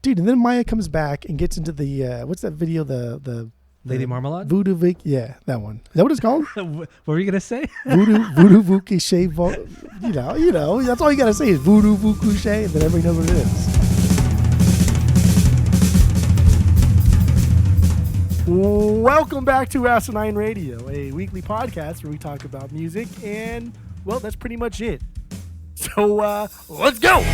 Dude, and then Maya comes back and gets into the what's that video? The Lady Marmalade? Voodoo Vic, yeah, that one. Is that what it's called? What were you gonna say? Voodoo Vuki you know, that's all you gotta say is Voodoo Vuki, and then everybody knows what it is. Welcome back to Asinine Radio, a weekly podcast where we talk about music, and well, that's pretty much it. So let's go.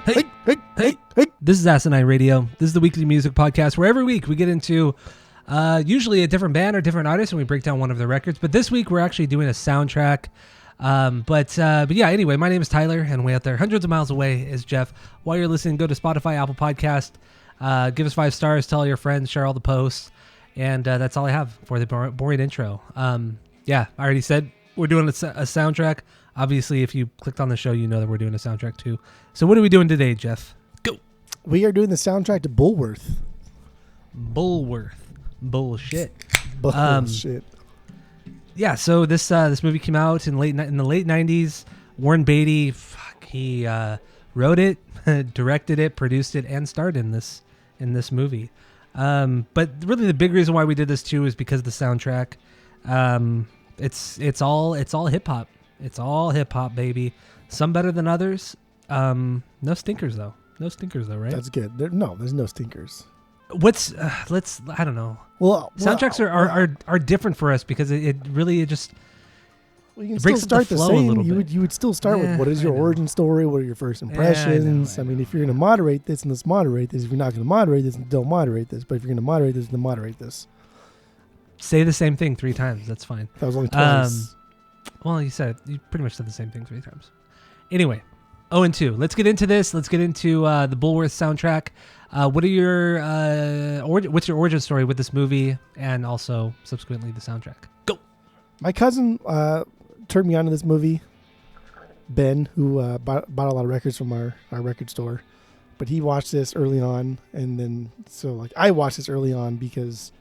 Hey. This is Asinine Radio. This is the weekly music podcast where every week we get into usually a different band or different artist and we break down one of their records. But this week we're actually doing a soundtrack. But yeah, anyway, my name is Tyler, and way out there, hundreds of miles away, is Jeff. While you're listening, go to Spotify, Apple Podcast, give us 5 stars, tell all your friends, share all the posts, and that's all I have for the boring intro. Yeah, I already said we're doing a soundtrack. Obviously, if you clicked on the show, you know that we're doing a soundtrack too. So what are we doing today, Jeff? Go. We are doing the soundtrack to Bulworth. Bullshit. Bullshit. Yeah, so this movie came out in the late 90s. Warren Beatty, he wrote it, directed it, produced it, and starred in this movie. But really, the big reason why we did this too is because of the soundtrack. It's all hip hop. It's all hip hop, baby. Some better than others. No stinkers though. Right? That's good. There's no stinkers. I don't know. Well, soundtracks are different for us because it just well, you can breaks still start the the flow same. a little bit. You would still start with what is your origin story? What are your first impressions? I mean, if you're going to moderate this, then let's moderate this. If you're not going to moderate this, then don't moderate this. But if you're going to moderate this, then moderate this. Say the same thing 3 times. That's fine. That was only twice. Well, you pretty much said the same thing 3 times. Anyway, 0-2. Let's get into this. Let's get into the Bulworth soundtrack. What are your what's your origin story with this movie and also subsequently the soundtrack? Go. My cousin turned me on to this movie. Ben, who bought a lot of records from our record store, but he watched this early on, and then I watched this early on because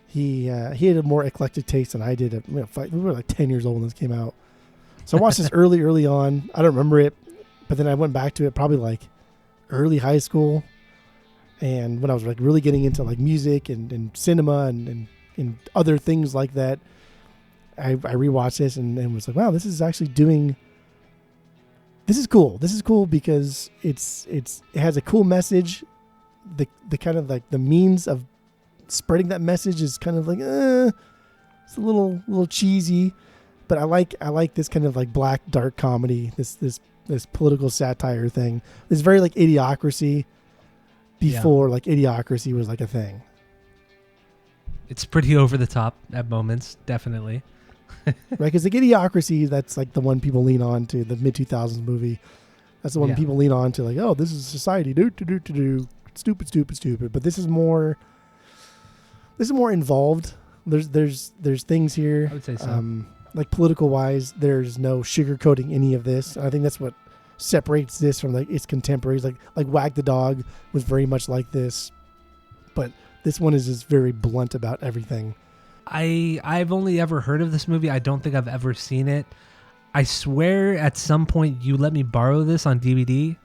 he had a more eclectic taste than I did. We were like 10 years old when this came out, so I watched this early on. I don't remember it, but then I went back to it probably like early high school. And when I was like really getting into like music and cinema and other things like that, I rewatched this and was like, wow, this is cool. This is cool because it has a cool message. The kind of like the means of spreading that message is kind of like it's a little cheesy, but I like this kind of like black dark comedy, this political satire thing. It's very like Idiocracy. Before like Idiocracy was like a thing. It's pretty over the top at moments, definitely. Right, because like Idiocracy, that's like the one people lean on to, the mid-2000s movie. That's the one people lean on to, like, oh, this is society, stupid. But this is more involved. There's things here. I would say so. Like political wise, there's no sugarcoating any of this. I think that's what separates this from like its contemporaries. Like Wag the Dog was very much like this, but this one is just very blunt about everything. I've only ever heard of this movie. I don't think I've ever seen it. I swear at some point you let me borrow this on DVD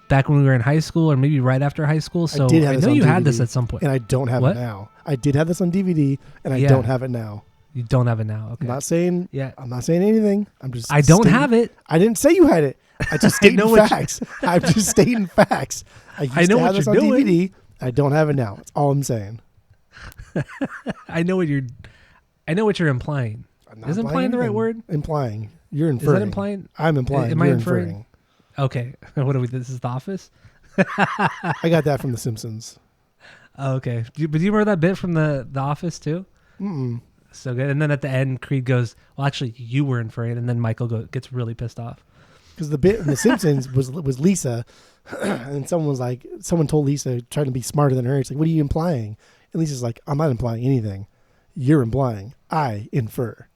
back when we were in high school or maybe right after high school. So I know you had this at some point. And I don't have it now. I did have this on DVD and I don't have it now. You don't have it now. Okay. I'm not saying anything. I don't have it. I didn't say you had it. I just stating facts. I'm just stating facts. I know to have this on DVD. I don't have it now. That's all I'm saying. I know what you're implying. Is implying the right word? Implying. You're inferring. Is that implying? I'm implying. Am I inferring? Okay. What are we? This is The Office? I got that from The Simpsons. Oh, okay. But do you remember that bit from The Office too? Mm-mm. So good. And then at the end, Creed goes, well, actually, you were inferring. And then Michael gets really pissed off. Because the bit in The Simpsons was Lisa, and someone told Lisa, trying to be smarter than her, it's like, what are you implying? And Lisa's like, I'm not implying anything. You're implying. I infer.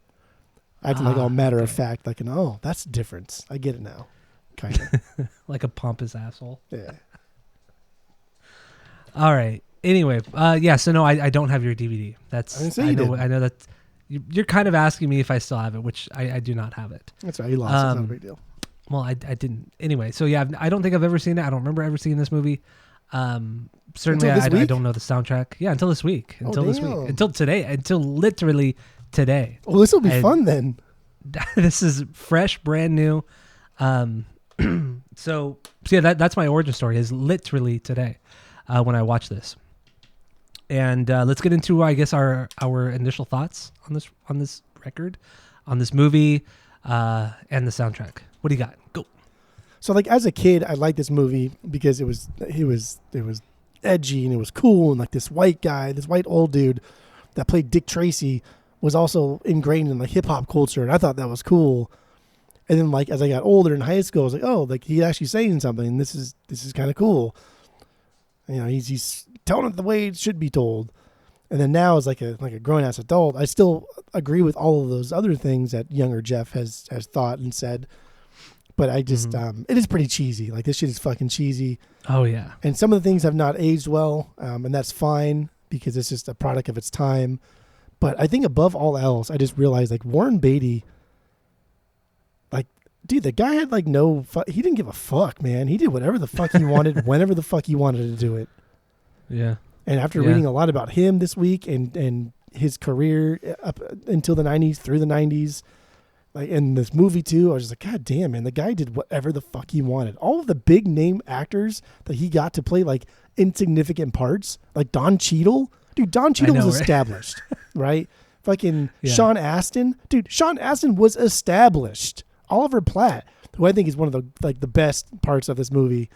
I have to like all matter of fact, like, oh, that's the difference. I get it now. Kind of. like a pompous asshole. Yeah. All right. Anyway, yeah. So no, I don't have your DVD. I know that you're kind of asking me if I still have it, which I do not have it. That's right. You lost. It's not a big deal. Well, I didn't. Anyway, so yeah, I don't think I've ever seen it. I don't remember ever seeing this movie. Certainly, I don't know the soundtrack. Yeah, until this week. Until today. Until literally today. Well, this will be fun then. This is fresh, brand new. So yeah, that's my origin story. Is literally today when I watched this. And let's get into, I guess, our initial thoughts on this record, on this movie, and the soundtrack. What do you got? Go. So, like, as a kid, I liked this movie because it was edgy and it was cool, and like this white old dude that played Dick Tracy was also ingrained in the hip hop culture, and I thought that was cool. And then, like, as I got older in high school, I was like, oh, like he's actually saying something, and this is kind of cool. You know, he's telling it the way it should be told. And then now, as like a grown ass adult, I still agree with all of those other things that younger Jeff has thought and said. But I just, it is pretty cheesy. Like, this shit is fucking cheesy. Oh, yeah. And some of the things have not aged well, and that's fine because it's just a product of its time. But I think above all else, I just realized, like, Warren Beatty, like, dude, the guy had, like, he didn't give a fuck, man. He did whatever the fuck he wanted, whenever the fuck he wanted to do it. Yeah. And after reading a lot about him this week and his career up until the 90s, through the 90s, like in this movie too, I was just like, God damn, man, the guy did whatever the fuck he wanted. All of the big name actors that he got to play like insignificant parts, like Don Cheadle. Dude, Don Cheadle was established, right? Fucking Sean Astin. Dude, Sean Astin was established. Oliver Platt, who I think is one of the best parts of this movie,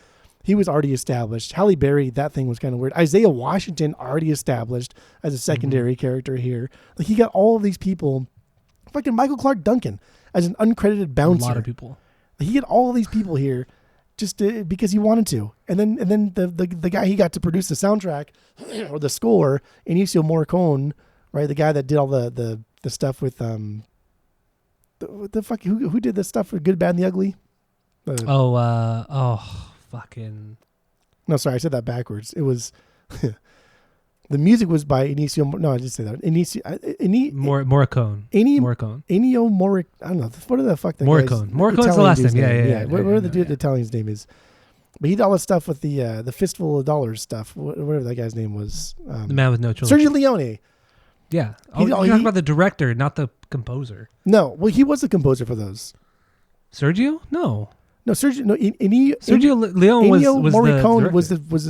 he was already established. Halle Berry, that thing was kind of weird. Isaiah Washington, already established as a secondary character here. Like, he got all of these people. Fucking Michael Clark Duncan as an uncredited bouncer. A lot of people. He had all of these people here just because he wanted to. And then the guy he got to produce the soundtrack or the score, Ennio Morricone, right? The guy that did all the stuff with the fuck who did the stuff for Good, Bad, and the Ugly? Fucking. No, sorry, I said that backwards. It was the music was by Ennio. No, I just say that. Morricone. Ennio Morricone. I don't know. What the fuck that Morricone. Morricone's the last name. Yeah. Whatever the Italian's name is. But he did all that stuff with the Fistful of Dollars stuff. Whatever that guy's name was. The Man with No Children. Sergio Leone. Yeah. You're talking about the director, not the composer. No. Well, he was the composer for those. Sergio? No. No, Sergio. No, Sergio Leone was Morricone the was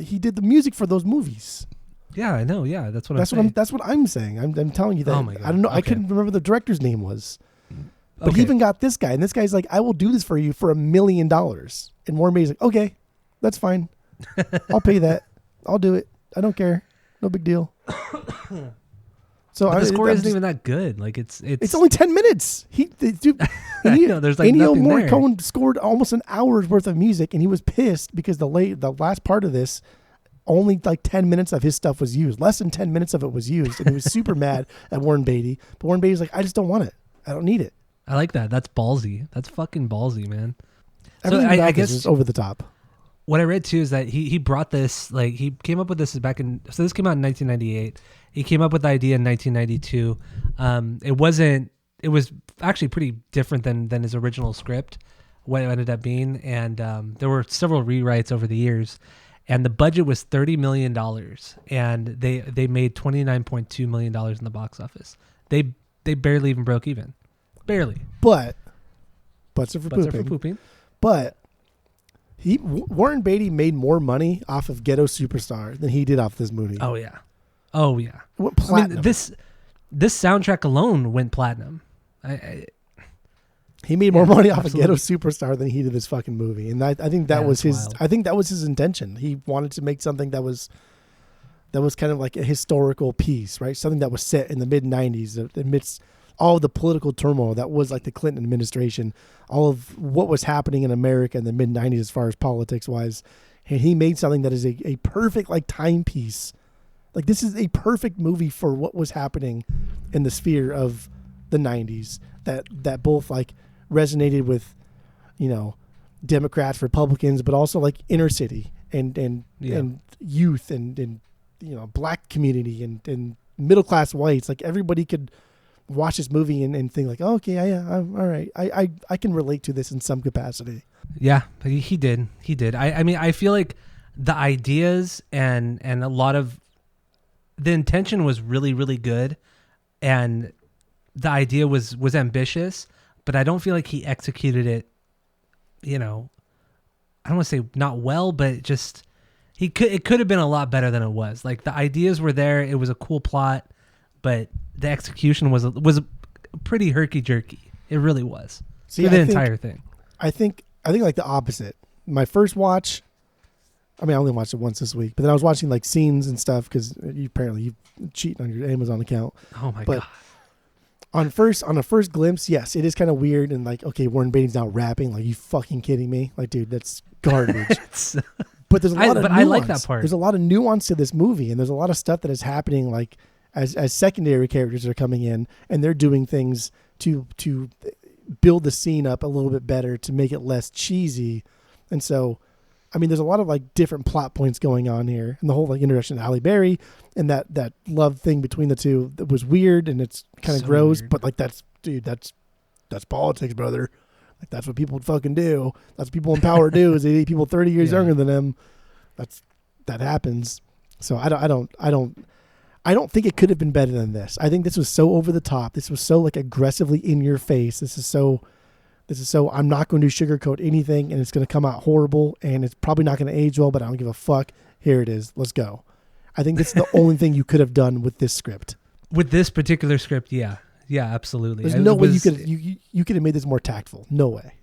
he did the music for those movies. Yeah, I know. Yeah, that's what I'm saying. I'm telling you that. Oh my God. I don't know. Okay. I couldn't remember the director's name was. But he even got this guy, and this guy's like, I will do this for you for $1 million. And Warren Beatty's like, okay, that's fine. I'll pay that. I'll do it. I don't care. No big deal. So the score isn't even that good. Like it's only 10 minutes. I know, there's like Ennio nothing there. Morricone scored almost an hour's worth of music, and he was pissed because the last part of this, only like 10 minutes of his stuff was used. Less than 10 minutes of it was used, and he was super mad at Warren Beatty. But Warren Beatty's like, I just don't want it. I don't need it. I like that. That's ballsy. That's fucking ballsy, man. Everything so I guess is over the top. What I read too is that he brought this, like he came up with this back in, so this came out in 1998. He came up with the idea in 1992. It was actually pretty different than his original script, what it ended up being. And there were several rewrites over the years. And the budget was $30 million. And they made $29.2 million in the box office. They barely even broke even. Barely. But butts are for pooping. But Warren Beatty made more money off of Ghetto Superstar than he did off this movie. Oh yeah. Went platinum. I mean, this soundtrack alone went platinum. He made more money off of Ghetto Superstar than he did this fucking movie, and I think that was his. Wild. I think that was his intention. He wanted to make something that was kind of like a historical piece, right? Something that was set in the mid '90s amidst all of the political turmoil that was like the Clinton administration, all of what was happening in America in the mid '90s as far as politics wise, and he made something that is a perfect like timepiece. Like, this is a perfect movie for what was happening in the sphere of the '90s that both like resonated with, Democrats, Republicans, but also like inner city and youth and black community and middle class whites. Like everybody could watch this movie and think like, oh, okay, I'm all right. I can relate to this in some capacity. Yeah, he did. I mean, I feel like the ideas and a lot of the intention was really, really good, and the idea was ambitious, but I don't feel like he executed it. I don't want to say not well, but just it could have been a lot better than it was. Like the ideas were there, it was a cool plot, but the execution was pretty herky jerky. It really was. See, for the entire thing. I think like the opposite. My first watch, I mean, I only watched it once this week, but then I was watching like scenes and stuff because you cheating on your Amazon account. Oh my God. On a first glimpse, yes, it is kind of weird and like, okay, Warren Beatty's now rapping. Like, you fucking kidding me? Like, dude, that's garbage. But there's a lot of nuance. I like that part. There's a lot of nuance to this movie, and there's a lot of stuff that is happening like as secondary characters are coming in, and they're doing things to build the scene up a little bit better to make it less cheesy. And so, I mean, there's a lot of like different plot points going on here, and the whole like introduction to Halle Berry and that love thing between the two that was weird, and it's kind of so gross, weird. But like that's politics, brother. Like that's what people fucking do. That's what people in power do. Is they date people 30 years younger than them. That happens. So I don't think it could have been better than this. I think this was so over the top. This was so like aggressively in your face. This is so I'm not going to sugarcoat anything, and it's going to come out horrible, and it's probably not going to age well, but I don't give a fuck. Here it is. Let's go. I think this is the only thing you could have done with this script. With this particular script, yeah. Yeah, absolutely. There's no way you could have made this more tactful. No way.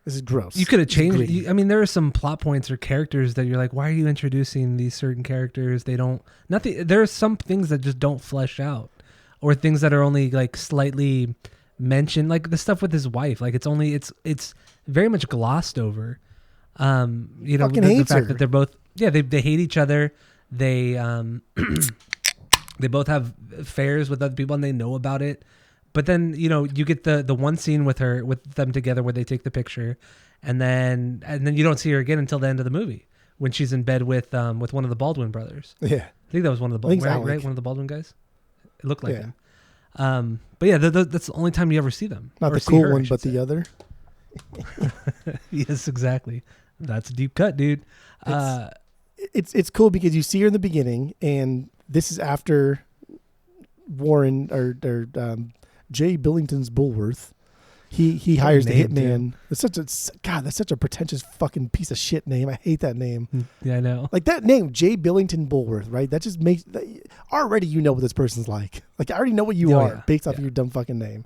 This is gross. You could have changed. I mean, there are some plot points or characters that you're like, why are you introducing these certain characters? There are some things that just don't flesh out, or things that are only like slightly mentioned, like the stuff with his wife. Like it's very much glossed over. The fact that they're both, they hate each other. They they both have affairs with other people and they know about it. But then, you get the one scene with them together where they take the picture, and then you don't see her again until the end of the movie when she's in bed with one of the Baldwin brothers. Yeah. I think that was one of the Baldwin, right? One of the Baldwin guys. It looked like him. But yeah, that's the only time you ever see them. Not the cool one, but the other. Yes, exactly. That's a deep cut, dude. It's cool because you see her in the beginning, and this is after Warren or Jay Billington's Bulworth. He hires the hitman. That's such a pretentious fucking piece of shit name. I hate that name. Yeah, I know. Like that name, Jay Billington Bulworth, right? That just makes already you know what this person's like. Like I already know what you are based off of your dumb fucking name,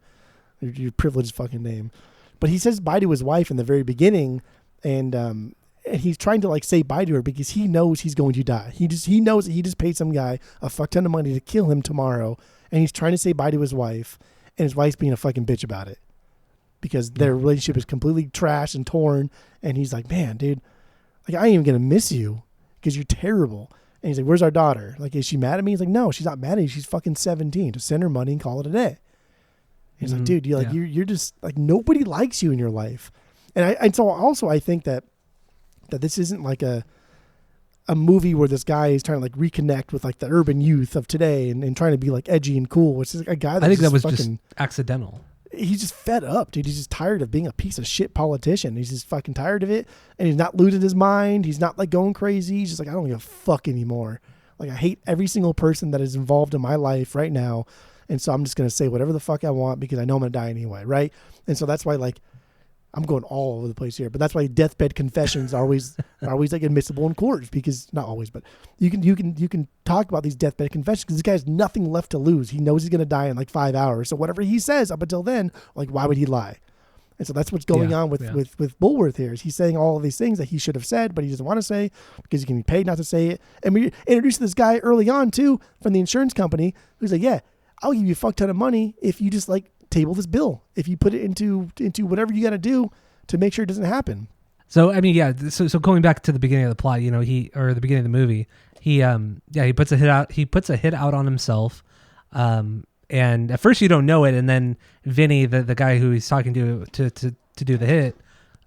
your privileged fucking name. But he says bye to his wife in the very beginning, and he's trying to like say bye to her because he knows he's going to die. He knows that he just paid some guy a fuck ton of money to kill him tomorrow, and he's trying to say bye to his wife, and his wife's being a fucking bitch about it because their relationship is completely trashed and torn. And he's like, man, dude, like I ain't even gonna miss you because you're terrible. And he's like, where's our daughter? Like, is she mad at me? He's like, no, she's not mad at you. She's fucking 17. Just send her money and call it a day. He's like, dude, you're just like, nobody likes you in your life. And so also I think that this isn't like a movie where this guy is trying to like reconnect with like the urban youth of today and trying to be like edgy and cool. It's just like a guy that I think that was just accidental. He's just fed up, dude. He's just tired of being a piece of shit politician. He's just fucking tired of it. And he's not losing his mind. He's not like going crazy. He's just like, I don't give a fuck anymore. Like I hate every single person that is involved in my life right now. And so I'm just going to say whatever the fuck I want because I know I'm going to die anyway. Right. And so that's why like, I'm going all over the place here, but that's why deathbed confessions are always like admissible in court because not always, but you can talk about these deathbed confessions because this guy has nothing left to lose. He knows he's going to die in like 5 hours. So whatever he says up until then, like, why would he lie? And so that's what's going on with Bulworth here is he's saying all of these things that he should have said, but he doesn't want to say because he can be paid not to say it. And we introduced this guy early on too from the insurance company who's like, yeah, I'll give you a fuck ton of money if you just like table this bill, if you put it into whatever you got to do to make sure it doesn't happen. So I mean, so going back to the beginning of the plot, the beginning of the movie, he puts a hit out. He puts a hit out on himself, and at first you don't know it, and then Vinny, the guy who he's talking to do the hit,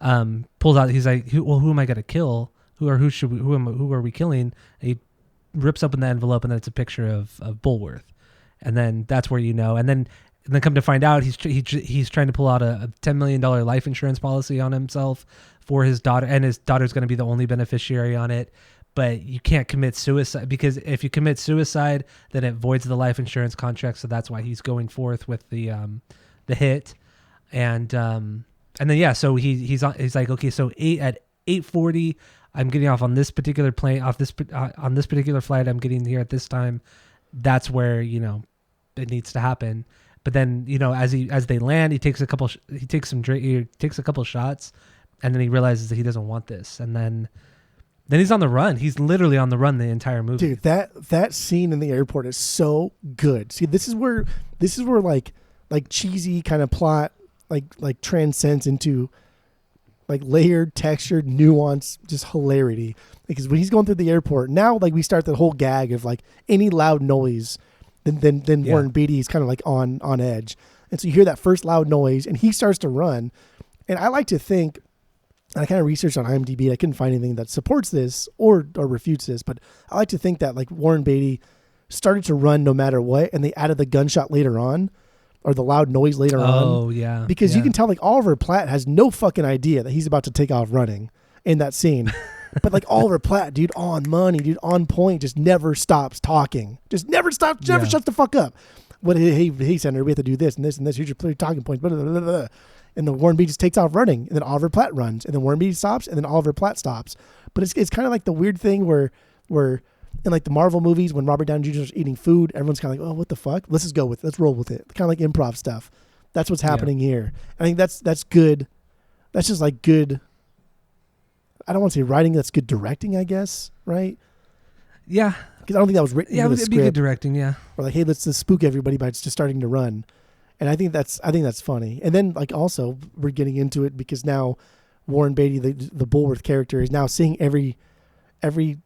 pulls out. He's like, who am I gonna kill? Who are we killing? And he rips open the envelope, and then it's a picture of Bulworth, and then that's where and then come to find out he's trying to pull out a $10 million life insurance policy on himself for his daughter, and his daughter's going to be the only beneficiary on it. But you can't commit suicide, because if you commit suicide, then it voids the life insurance contract. So that's why he's going forth with the hit, and then so he's like, okay, so at 8:40, I'm getting off on this particular plane, on this particular flight. I'm getting here at this time. That's where it needs to happen. But then as they land, he takes a couple shots, and then he realizes that he doesn't want this, and then he's on the run. He's literally on the run the entire movie. Dude, that scene in the airport is so good. See, this is where like cheesy kind of plot like transcends into like layered, textured, nuance, just hilarity. Because when he's going through the airport, now like we start the whole gag of like any loud noise, then Warren Beatty is kind of like on edge. And so you hear that first loud noise and he starts to run. And I like to think, and I kind of researched on IMDb, I couldn't find anything that supports this or refutes this, but I like to think that like Warren Beatty started to run no matter what, and they added the gunshot later on, or the loud noise later on. Oh, yeah. Because you can tell like Oliver Platt has no fucking idea that he's about to take off running in that scene. But like Oliver Platt, dude, on money, dude, on point, just never stops talking. Just never stops, never shuts the fuck up. Hey, Senator, we have to do this and this and this. Here's your talking points. Blah, blah, blah, blah. And then Warren Beatty just takes off running, and then Oliver Platt runs, and then Warren Beatty stops, and then Oliver Platt stops. But it's kind of like the weird thing where in like the Marvel movies, when Robert Downey Jr. is eating food, everyone's kind of like, oh, what the fuck? Let's roll with it. Kind of like improv stuff. That's what's happening here. I think that's good. That's just like good. I don't want to say writing. That's good directing, I guess. Right? Yeah. Because I don't think that was written. Yeah, in the it'd script. be good directing. Yeah. Or like, hey, let's just spook everybody by just starting to run. And I think that's funny. And then like also we're getting into it because now Warren Beatty, the Bulworth character, is now seeing every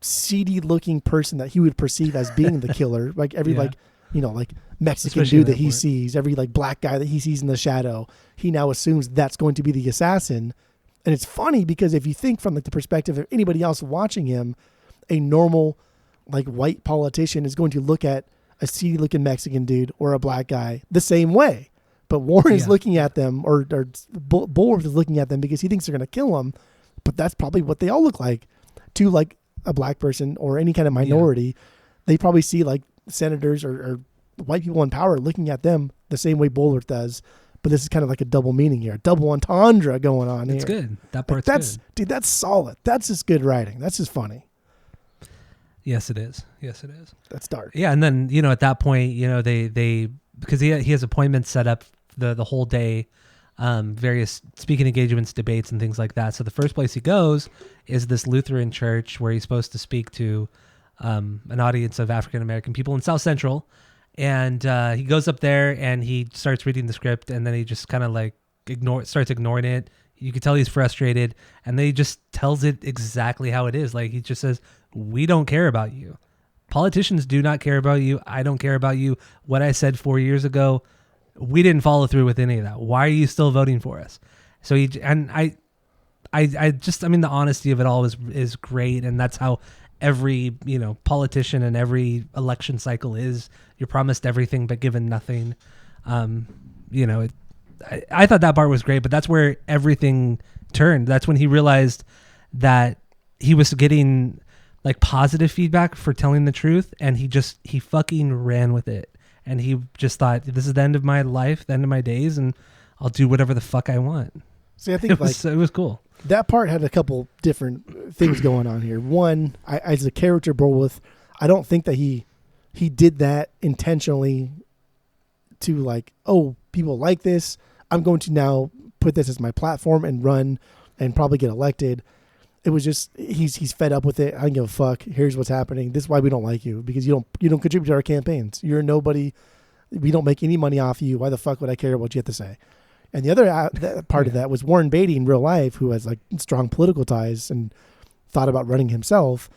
seedy looking person that he would perceive as being the killer, like every like Mexican dude that he sees, every like black guy that he sees in the shadow, he now assumes that's going to be the assassin. And it's funny because if you think from like the perspective of anybody else watching him, a normal like white politician is going to look at a seedy looking Mexican dude or a black guy the same way. But Warren is looking at them, or Bulworth is looking at them because he thinks they're going to kill him. But that's probably what they all look like to like a black person or any kind of minority. Yeah. They probably see like senators or white people in power looking at them the same way Bulworth does. But this is kind of like a double meaning here, a double entendre going on here. It's good. That part's good. Dude, that's solid. That's just good writing. That's just funny. Yes, it is. That's dark. Yeah, and then at that point, they because he has appointments set up the whole day, various speaking engagements, debates, and things like that. So the first place he goes is this Lutheran church where he's supposed to speak to an audience of African American people in South Central, and he goes up there and he starts reading the script, and then he just kind of like starts ignoring it. You can tell he's frustrated, and then he just tells it exactly how it is. Like he just says, "We don't care about you. Politicians do not care about you. I don't care about you. What I said 4 years ago, we didn't follow through with any of that. Why are you still voting for us?" So the honesty of it all is great, and that's how every politician and every election cycle is. You're promised everything but given nothing. I thought that part was great, but that's where everything turned. That's when he realized that he was getting like positive feedback for telling the truth, and he fucking ran with it. And he just thought, this is the end of my life, the end of my days, and I'll do whatever the fuck I want. See, I think it was cool. That part had a couple different things going on here. One, as a character, Bulworth, I don't think that he did that intentionally to like, oh, people like this, I'm going to now put this as my platform and run and probably get elected. It was just he's fed up with it. I don't give a fuck. Here's what's happening. This is why we don't like you, because you don't contribute to our campaigns. You're a nobody. We don't make any money off you. Why the fuck would I care what you have to say? And the other part of that was Warren Beatty in real life, who has like strong political ties and thought about running himself.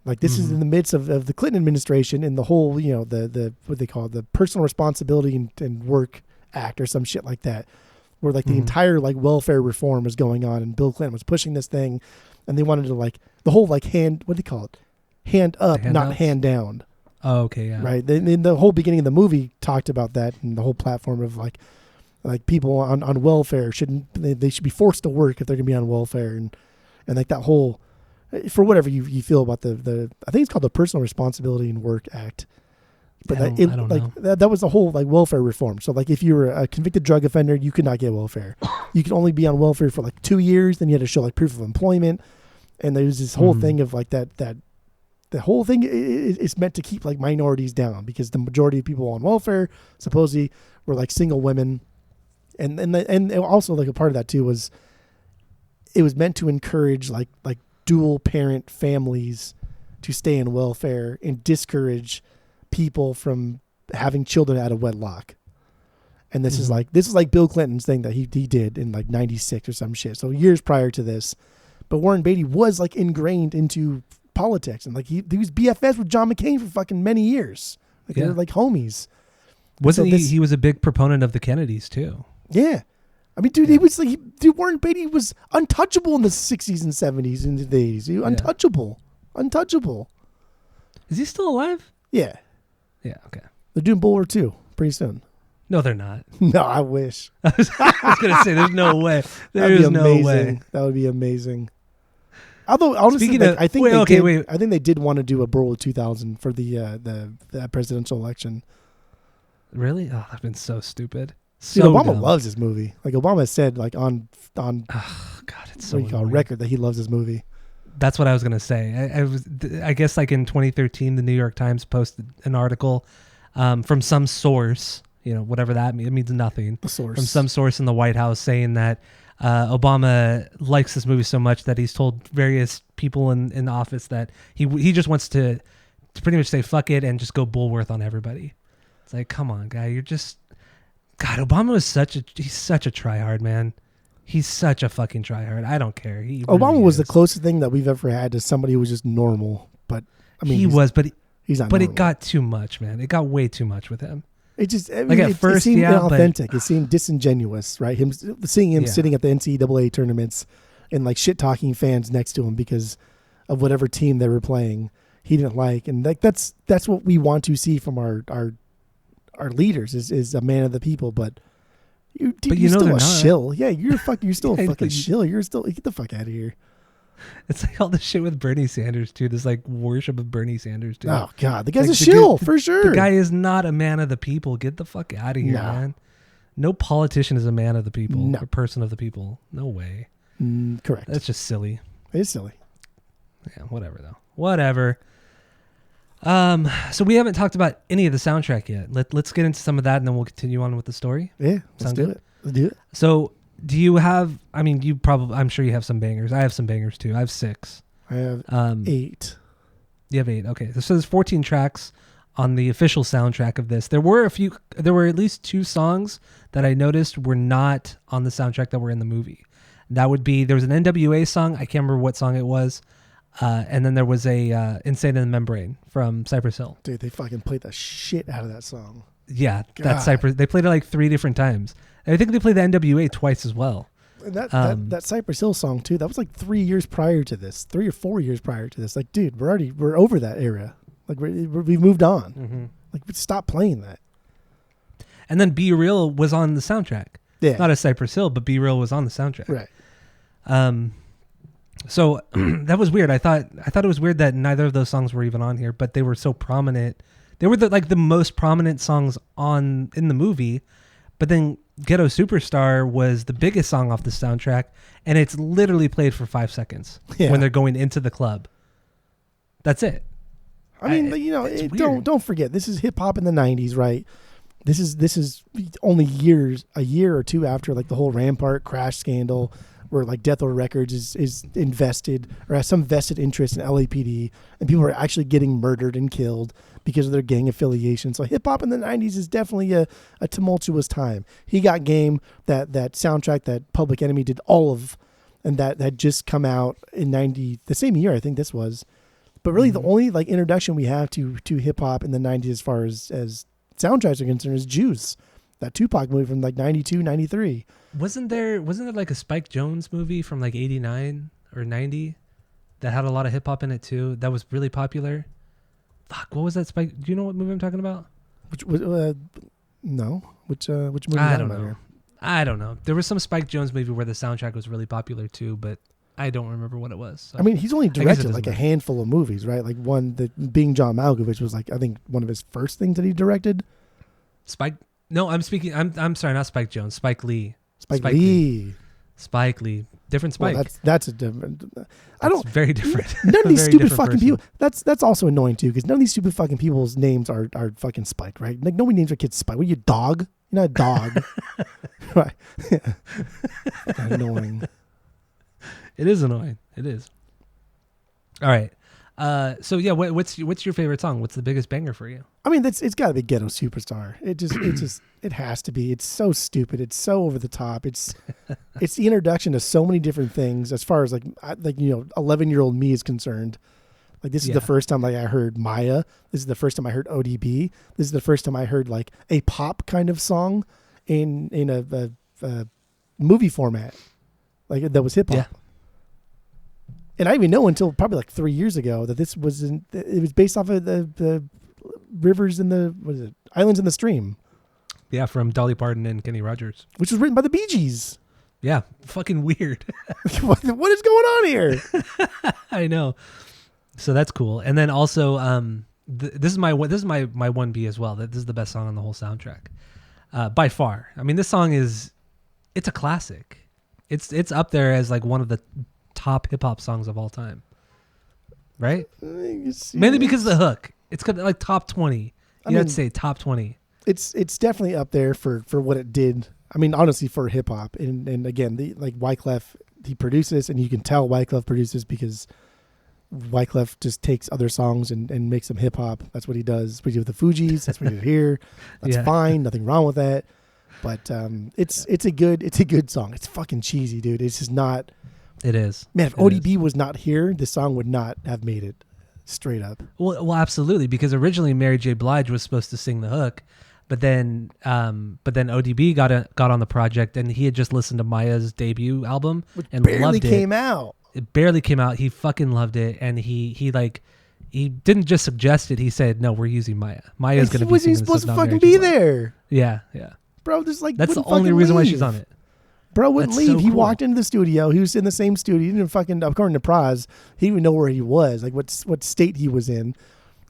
Like this is in the midst of the Clinton administration and the whole the what they call it, the Personal Responsibility and Work Act or some shit like that. where like the entire like welfare reform was going on, and Bill Clinton was pushing this thing, and they wanted to like the whole like what do they call it? Hand up, not hand down. Oh, okay, yeah. Right. In the whole beginning of the movie talked about that, and the whole platform of like people on welfare they should be forced to work if they're gonna be on welfare, and like that whole, for whatever you feel about the I think it's called the Personal Responsibility in Work Act. But I don't know. That was the whole like welfare reform. So like if you were a convicted drug offender, you could not get welfare. You could only be on welfare for like 2 years. Then you had to show like proof of employment. And there was this whole thing of like that the whole thing is meant to keep like minorities down, because the majority of people on welfare supposedly were like single women. And also like a part of that too was it was meant to encourage like dual parent families to stay in welfare and discourage people from having children out of wedlock. And this is like Bill Clinton's thing that he did in like 96 or some shit. So years prior to this. But Warren Beatty was like ingrained into politics, and like he was BFFs with John McCain for fucking many years. Like they were like homies. Wasn't he was a big proponent of the Kennedys too. Yeah. I mean, dude, he was like, Warren Beatty was untouchable in the 60s and 70s and the 80s. He was untouchable. Is he still alive? Yeah. Yeah, okay. They're doing Bulworth 2 pretty soon. No, they're not. No, I wish. I was going to say, there's no way. There's no way. That would be amazing. Although, honestly, I think they did want to do a Bulworth 2000 for the presidential election. Really? Oh, that'd been so stupid. Dude, Obama loves this movie. Like Obama said, like on oh god, it's so record that he loves this movie. That's what I was gonna say. I guess like in 2013, the New York Times posted an article from some source, whatever that means. It means nothing. A source. From some source in the White House saying that Obama likes this movie so much that he's told various people in office that he just wants to pretty much say fuck it and just go Bulworth on everybody. It's like, come on, guy, you're just. God, Obama was he's such a tryhard, man. He's such a fucking tryhard. I don't care. Obama was the closest thing that we've ever had to somebody who was just normal. But I mean, he's not. But normal. It got too much, man. It got way too much with him. It just at first, it seemed inauthentic. It seemed disingenuous, right? Seeing him sitting at the NCAA tournaments and like shit talking fans next to him because of whatever team they were playing, he didn't like, and like that's what we want to see from our leaders is a man of the people, but you're still a shill. Yeah, you're still a fucking shill. You're still, get the fuck out of here. It's like all this shit with Bernie Sanders too. This like worship of Bernie Sanders too. Oh god, the guy's a shill for sure. The guy is not a man of the people. Get the fuck out of here, man. No politician is a man of the people. A person of the people. No way. Correct. That's just silly. It is silly. Yeah, whatever though. Whatever. So we haven't talked about any of the soundtrack yet. Let's get into some of that, and then we'll continue on with the story. Yeah, let's do it. So, do you have? I mean, I'm sure you have some bangers. I have some bangers too. I have 6. I have 8. You have 8. Okay, so there's 14 tracks on the official soundtrack of this. There were at least 2 songs that I noticed were not on the soundtrack that were in the movie. There was an NWA song. I can't remember what song it was. And then there was a Insane in the Membrane from Cypress Hill. Dude, they fucking played the shit out of that song. Yeah, that's Cypress. They played it like 3 different times. And I think they played the NWA twice as well. And that Cypress Hill song too, that was like 3 years prior to this, 3 or 4 years prior to this. Like, dude, we're over that era. Like we've moved on. Mm-hmm. Like, stop playing that. And then Be Real was on the soundtrack. Yeah, not a Cypress Hill, but Be Real was on the soundtrack. Right. So that was weird. I thought it was weird that neither of those songs were even on here, but they were so prominent. They were the most prominent songs in the movie. But then Ghetto Superstar was the biggest song off the soundtrack, and it's literally played for 5 seconds when they're going into the club. That's it. I mean, don't forget, this is hip hop in the 90s, right? This is only a year or 2 after like the whole Rampart crash scandal, where like Death Row Records is invested or has some vested interest in LAPD, and people are actually getting murdered and killed because of their gang affiliation. So hip hop in the 90s is definitely a tumultuous time. He Got Game, that soundtrack that Public Enemy did all of, and that had just come out in the same year I think this was. But really the only like introduction we have to hip hop in the 90s as far as soundtracks are concerned is Juice. that Tupac movie from like 92, 93. Wasn't there like a Spike Jonze movie from like 89 or 90 that had a lot of hip hop in it too? That was really popular. Fuck, what was that Spike? Do you know what movie I'm talking about? No. Which movie? I don't know. Here? I don't know. There was some Spike Jonze movie where the soundtrack was really popular too, but I don't remember what it was. So. I mean, he's only directed like a handful of movies, right? Like one that being John Malkovich was like, I think one of his first things that he directed. Spike? No, I'm sorry, not Spike Jonze. Spike Lee. Spike Lee. Spike Lee. Different Spike. Well, that's a different. Very different. None of these stupid fucking people. That's also annoying too, because none of these stupid fucking people's names are fucking Spike, right? Like nobody names their kids Spike. What are you, dog? You're not a dog. Right. Annoying. It is annoying. It is. All right. So yeah, what's your favorite song? What's the biggest banger for you? I mean, it's got to be Ghetto Superstar. It has to be. It's so stupid. It's so over the top. It's the introduction to so many different things as far as like 11-year-old me is concerned. Like this is the first time like I heard Maya. This is the first time I heard ODB. This is the first time I heard like a pop kind of song in a movie format, like that was hip hop. Yeah. And I didn't even know until probably like 3 years ago that it was based off of the rivers in the Islands in the Stream. Yeah, from Dolly Parton and Kenny Rogers, which was written by the Bee Gees. Yeah, fucking weird. What is going on here? I know. So that's cool. And then also, this is my 1B as well. That this is the best song on the whole soundtrack, by far. I mean, this song it's a classic. It's up there as like one of the top hip hop songs of all time, right? Mainly because of the hook. It's got like top 20. I'd say top 20. It's definitely up there for what it did. I mean, honestly, for hip hop, and again, Wyclef, he produces, and you can tell Wyclef produces because Wyclef just takes other songs and makes them hip hop. That's what he does. What he did with the Fugees. That's what he did here. That's fine. Nothing wrong with that. But it's a good song. It's fucking cheesy, dude. It's just not. It is. Man, if ODB was not here, this song would not have made it. Straight up. Well, absolutely, because originally Mary J. Blige was supposed to sing the hook, but then ODB got on the project, and he had just listened to Maya's debut album and loved it. Came out. It barely came out. He fucking loved it, and he didn't just suggest it. He said, "No, we're using Maya. Maya's going to be singing." He wasn't supposed to fucking be there. Yeah. Bro, that's the only reason why she's on it. Bro wouldn't leave. So he walked into the studio. He was in the same studio. He didn't fucking, according to Praz, he didn't even know where he was, like what state he was in.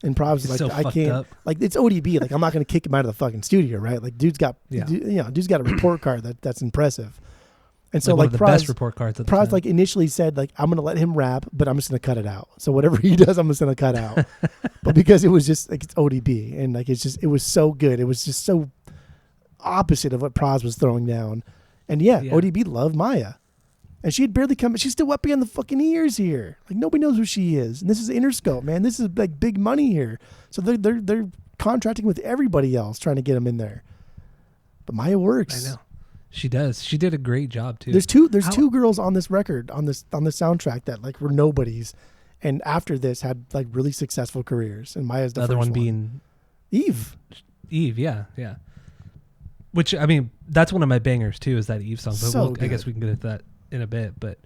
And Praz was like, so I can't. Up. Like, it's ODB. Like, I'm not going to kick him out of the fucking studio, right? Like, dude's got a report card that's impressive. And so like the Praz, best report cards. Praz like initially said like, I'm going to let him rap, but I'm just going to cut it out. So whatever he does, I'm just going to cut out. But because it was just like it's ODB, and like it was so good. It was just so opposite of what Praz was throwing down. And ODB loved Maya. And she had barely come. She's still up beyond the fucking ears here. Like nobody knows who she is. And this is Interscope, man. This is like big money here. So they're contracting with everybody else trying to get them in there. But Maya works. I know. She does. She did a great job too. There's two girls on this record on the soundtrack that like were nobodies, and after this had like really successful careers. And Maya's the other first one being Eve. Eve, yeah. Which, I mean, that's one of my bangers too, is that Eve song. But I guess we can get into that in a bit. But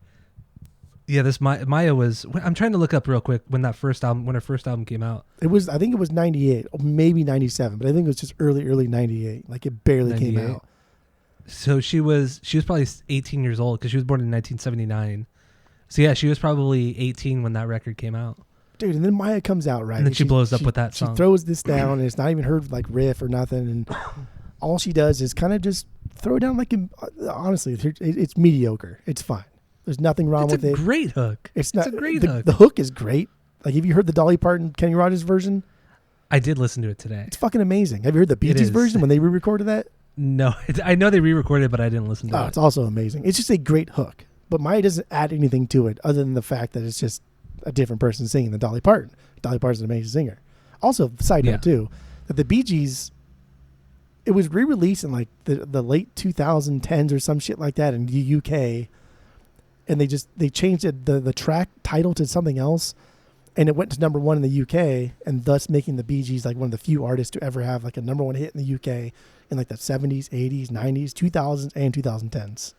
yeah, this Maya was. I'm trying to look up real quick when her first album came out. I think it was 98, or maybe 97, but I think it was just early 98. Like it barely came out. So she was probably 18 years old because she was born in 1979. So yeah, she was probably 18 when that record came out. Dude, and then Maya comes out, right? And then she blows up with that song. She throws this down, and it's not even her like riff or nothing, and all she does is kind of just throw it down like, honestly, it's mediocre. It's fine. There's nothing wrong with it. It's a great hook. It's a great hook. The hook is great. Like, have you heard the Dolly Parton, Kenny Rogers version? I did listen to it today. It's fucking amazing. Have you heard the Bee Gees version when they re-recorded that? No, I know they re-recorded it, but I didn't listen to it. It's also amazing. It's just a great hook. But Maya doesn't add anything to it other than the fact that it's just a different person singing than Dolly Parton. Dolly Parton's an amazing singer. Also, side note too, that the Bee Gees, it was re-released in like the late 2010s or some shit like that in the UK, and they changed the track title to something else, and it went to number 1 in the UK, and thus making the Bee Gees like one of the few artists to ever have like a number 1 hit in the UK in like the 70s, 80s, 90s, 2000s, and 2010s.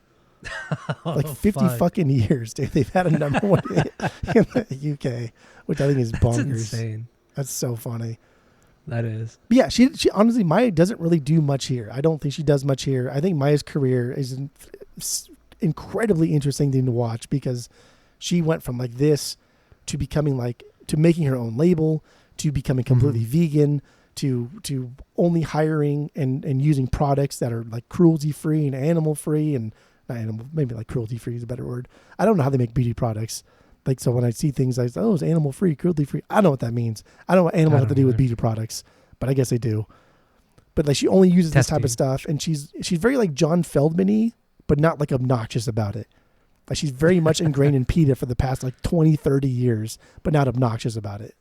Like 50 fucking years, dude. They've had a number 1 hit in the UK, which I think is bonkers. That's insane. That's so funny. That is. But yeah, she honestly, Maya doesn't really do much here. I don't think she does much here. I think Maya's career is an incredibly interesting thing to watch because she went from like this to becoming like, to making her own label, to becoming completely vegan, to only hiring and using products that are like cruelty free and animal free, and not animal, maybe like cruelty free is a better word. I don't know how they make beauty products. Like, so when I see things like, oh, it's animal free, cruelty free, I don't know what that means. I don't know what animals have to do with beauty products, but I guess they do. But like, she only uses this type of stuff, and she's very like John Feldman-y, but not like obnoxious about it. Like, she's very much ingrained in PETA for the past like 20, 30 years, but not obnoxious about it.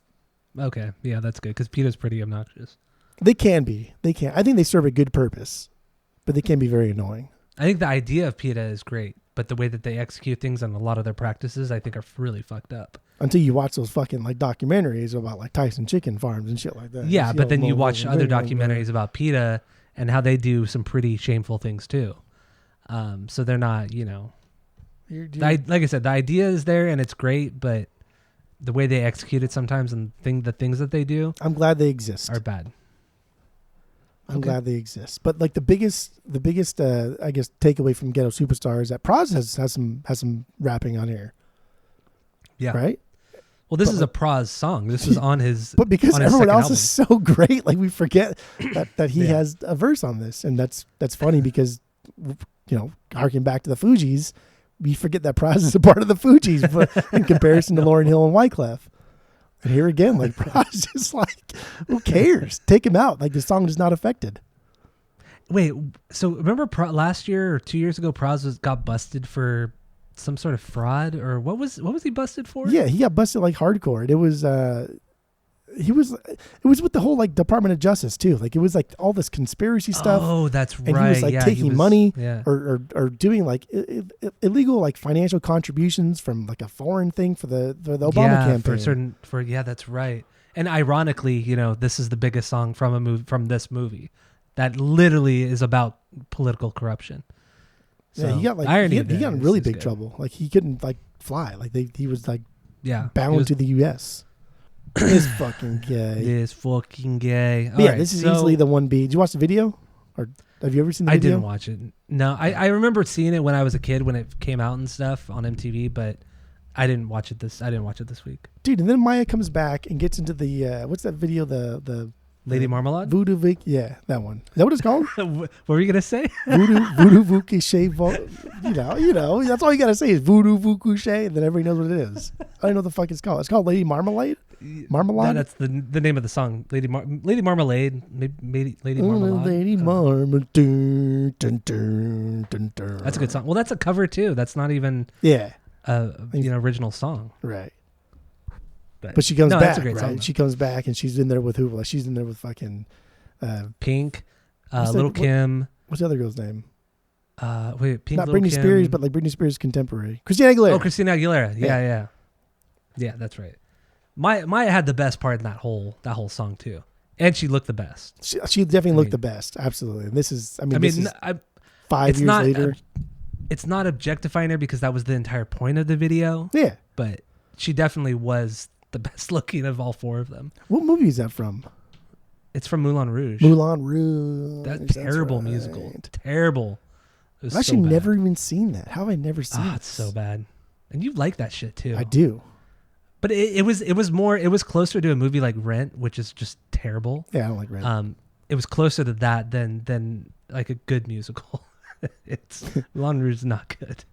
Okay, yeah, that's good, because PETA's pretty obnoxious. They can be. They can. I think they serve a good purpose, but they can be very annoying. I think the idea of PETA is great, but the way that they execute things and a lot of their practices, I think, are really fucked up. Until you watch those fucking like documentaries about like Tyson chicken farms and shit like that. Yeah, but then you watch other documentaries about PETA and how they do some pretty shameful things too. So they're not, you know, like I said, the idea is there and it's great, but the way they execute it sometimes and the things that they do, I'm glad they exist. Are bad. I'm glad they exist. But like the biggest I guess takeaway from Ghetto Superstar is that Praz has some rapping on here. Yeah. Right? Well, this is a Praz song. This is on his But because everyone else is so great, like we forget that he has a verse on this. And that's funny because, you know, harking back to the Fugees, we forget that Praz is a part of the Fugees but in comparison to Lauryn Hill and Wyclef. And here again, like, Praz is like, who cares? Take him out. Like, the song is not affected. Wait, so remember last year or 2 years ago, Praz got busted for some sort of fraud, or what was he busted for? Yeah, he got busted like hardcore. It was with the whole like Department of Justice too. Like, it was like all this conspiracy stuff. Oh, that's right. And he was like taking money or doing like illegal like financial contributions from like a foreign thing for the Obama campaign. That's right. And ironically, you know, this is the biggest song from this movie that literally is about political corruption. So, yeah, he got like he got in really big trouble. Like, he couldn't like fly. Like he was like bound to the U.S. It's fucking gay. It is fucking gay. Yeah, this is easily the one B. Did you watch the video? Or have you ever seen the video? I didn't watch it. No, I remember seeing it when I was a kid when it came out and stuff on MTV, but I didn't watch it this week. Dude, and then Maya comes back and gets into the what's that video? The Lady Marmalade? Voodoo Vic, yeah, that one. Is that what it's called? What were you gonna say? Voodoo Vukushe, you know, that's all you gotta say is Voodoo Vukushe, and then everybody knows what it is. I don't know what the fuck it's called. It's called Lady Marmalade. Marmalade. That's the name of the song. Lady Marmalade. Maybe Lady Marmalade. Lady Marmalade. That's a good song. Well, that's a cover too. That's not even original song. Right. But she comes back, that's a great right? song. She comes back and she's in there with who? Like, she's in there with fucking Pink, Little Kim. What's the other girl's name? Pink. Not Britney Spears, but like Britney Spears' contemporary, Christina Aguilera. Oh, Christina Aguilera. Yeah, that's right. Maya had the best part in that whole song too, and she looked the best. She definitely looked the best, absolutely. And this is, this is 5 years later. It's not objectifying her because that was the entire point of the video. Yeah, but she definitely was the best looking of all four of them. What movie is that from? It's from Moulin Rouge. Moulin Rouge. That terrible musical. Terrible. I've actually never even seen that. How have I never seen it? It's so bad. And you like that shit too. I do. But it was closer to a movie like Rent, which is just terrible. Yeah, I don't like Rent. It was closer to that than like a good musical. Moulin Rouge is not good.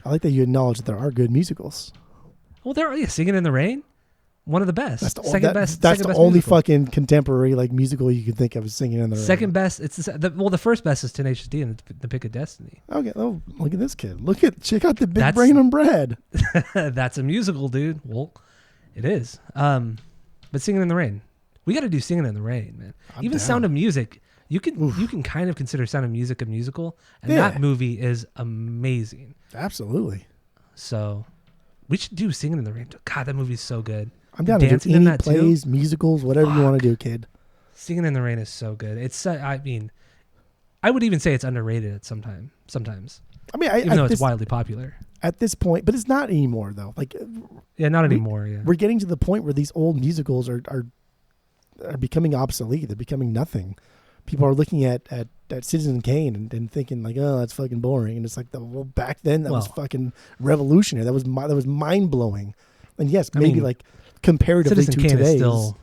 I like that you acknowledge that there are good musicals. Well, there are Singing in the Rain, one of the best. That's the only musical. Fucking contemporary like musical you can think of is Singing in the Rain. Second best, it's the first best is Tenacious D and the Pick of Destiny. Okay, oh look at this kid. Check out the big brain on Brad. That's a musical, dude. Well, it is. But Singing in the Rain, we got to do Singing in the Rain, man. Even down. Sound of Music, you can kind of consider Sound of Music a musical, and that movie is amazing. Absolutely. So. We should do Singing in the Rain. God, that movie's so good. I'm down to dancing do in any that plays, musicals, whatever you want to do, kid. Singing in the Rain is so good. It's I mean, I would even say it's underrated sometimes. I mean, even though it's wildly popular at this point, but it's not anymore though. Like, not anymore. Yeah, we're getting to the point where these old musicals are becoming obsolete. They're becoming nothing. People are looking at Citizen Kane and thinking like, oh, that's fucking boring. And it's like, well, back then that was fucking revolutionary. That was mind blowing. And yes, maybe like comparatively Citizen to Kane today, is still.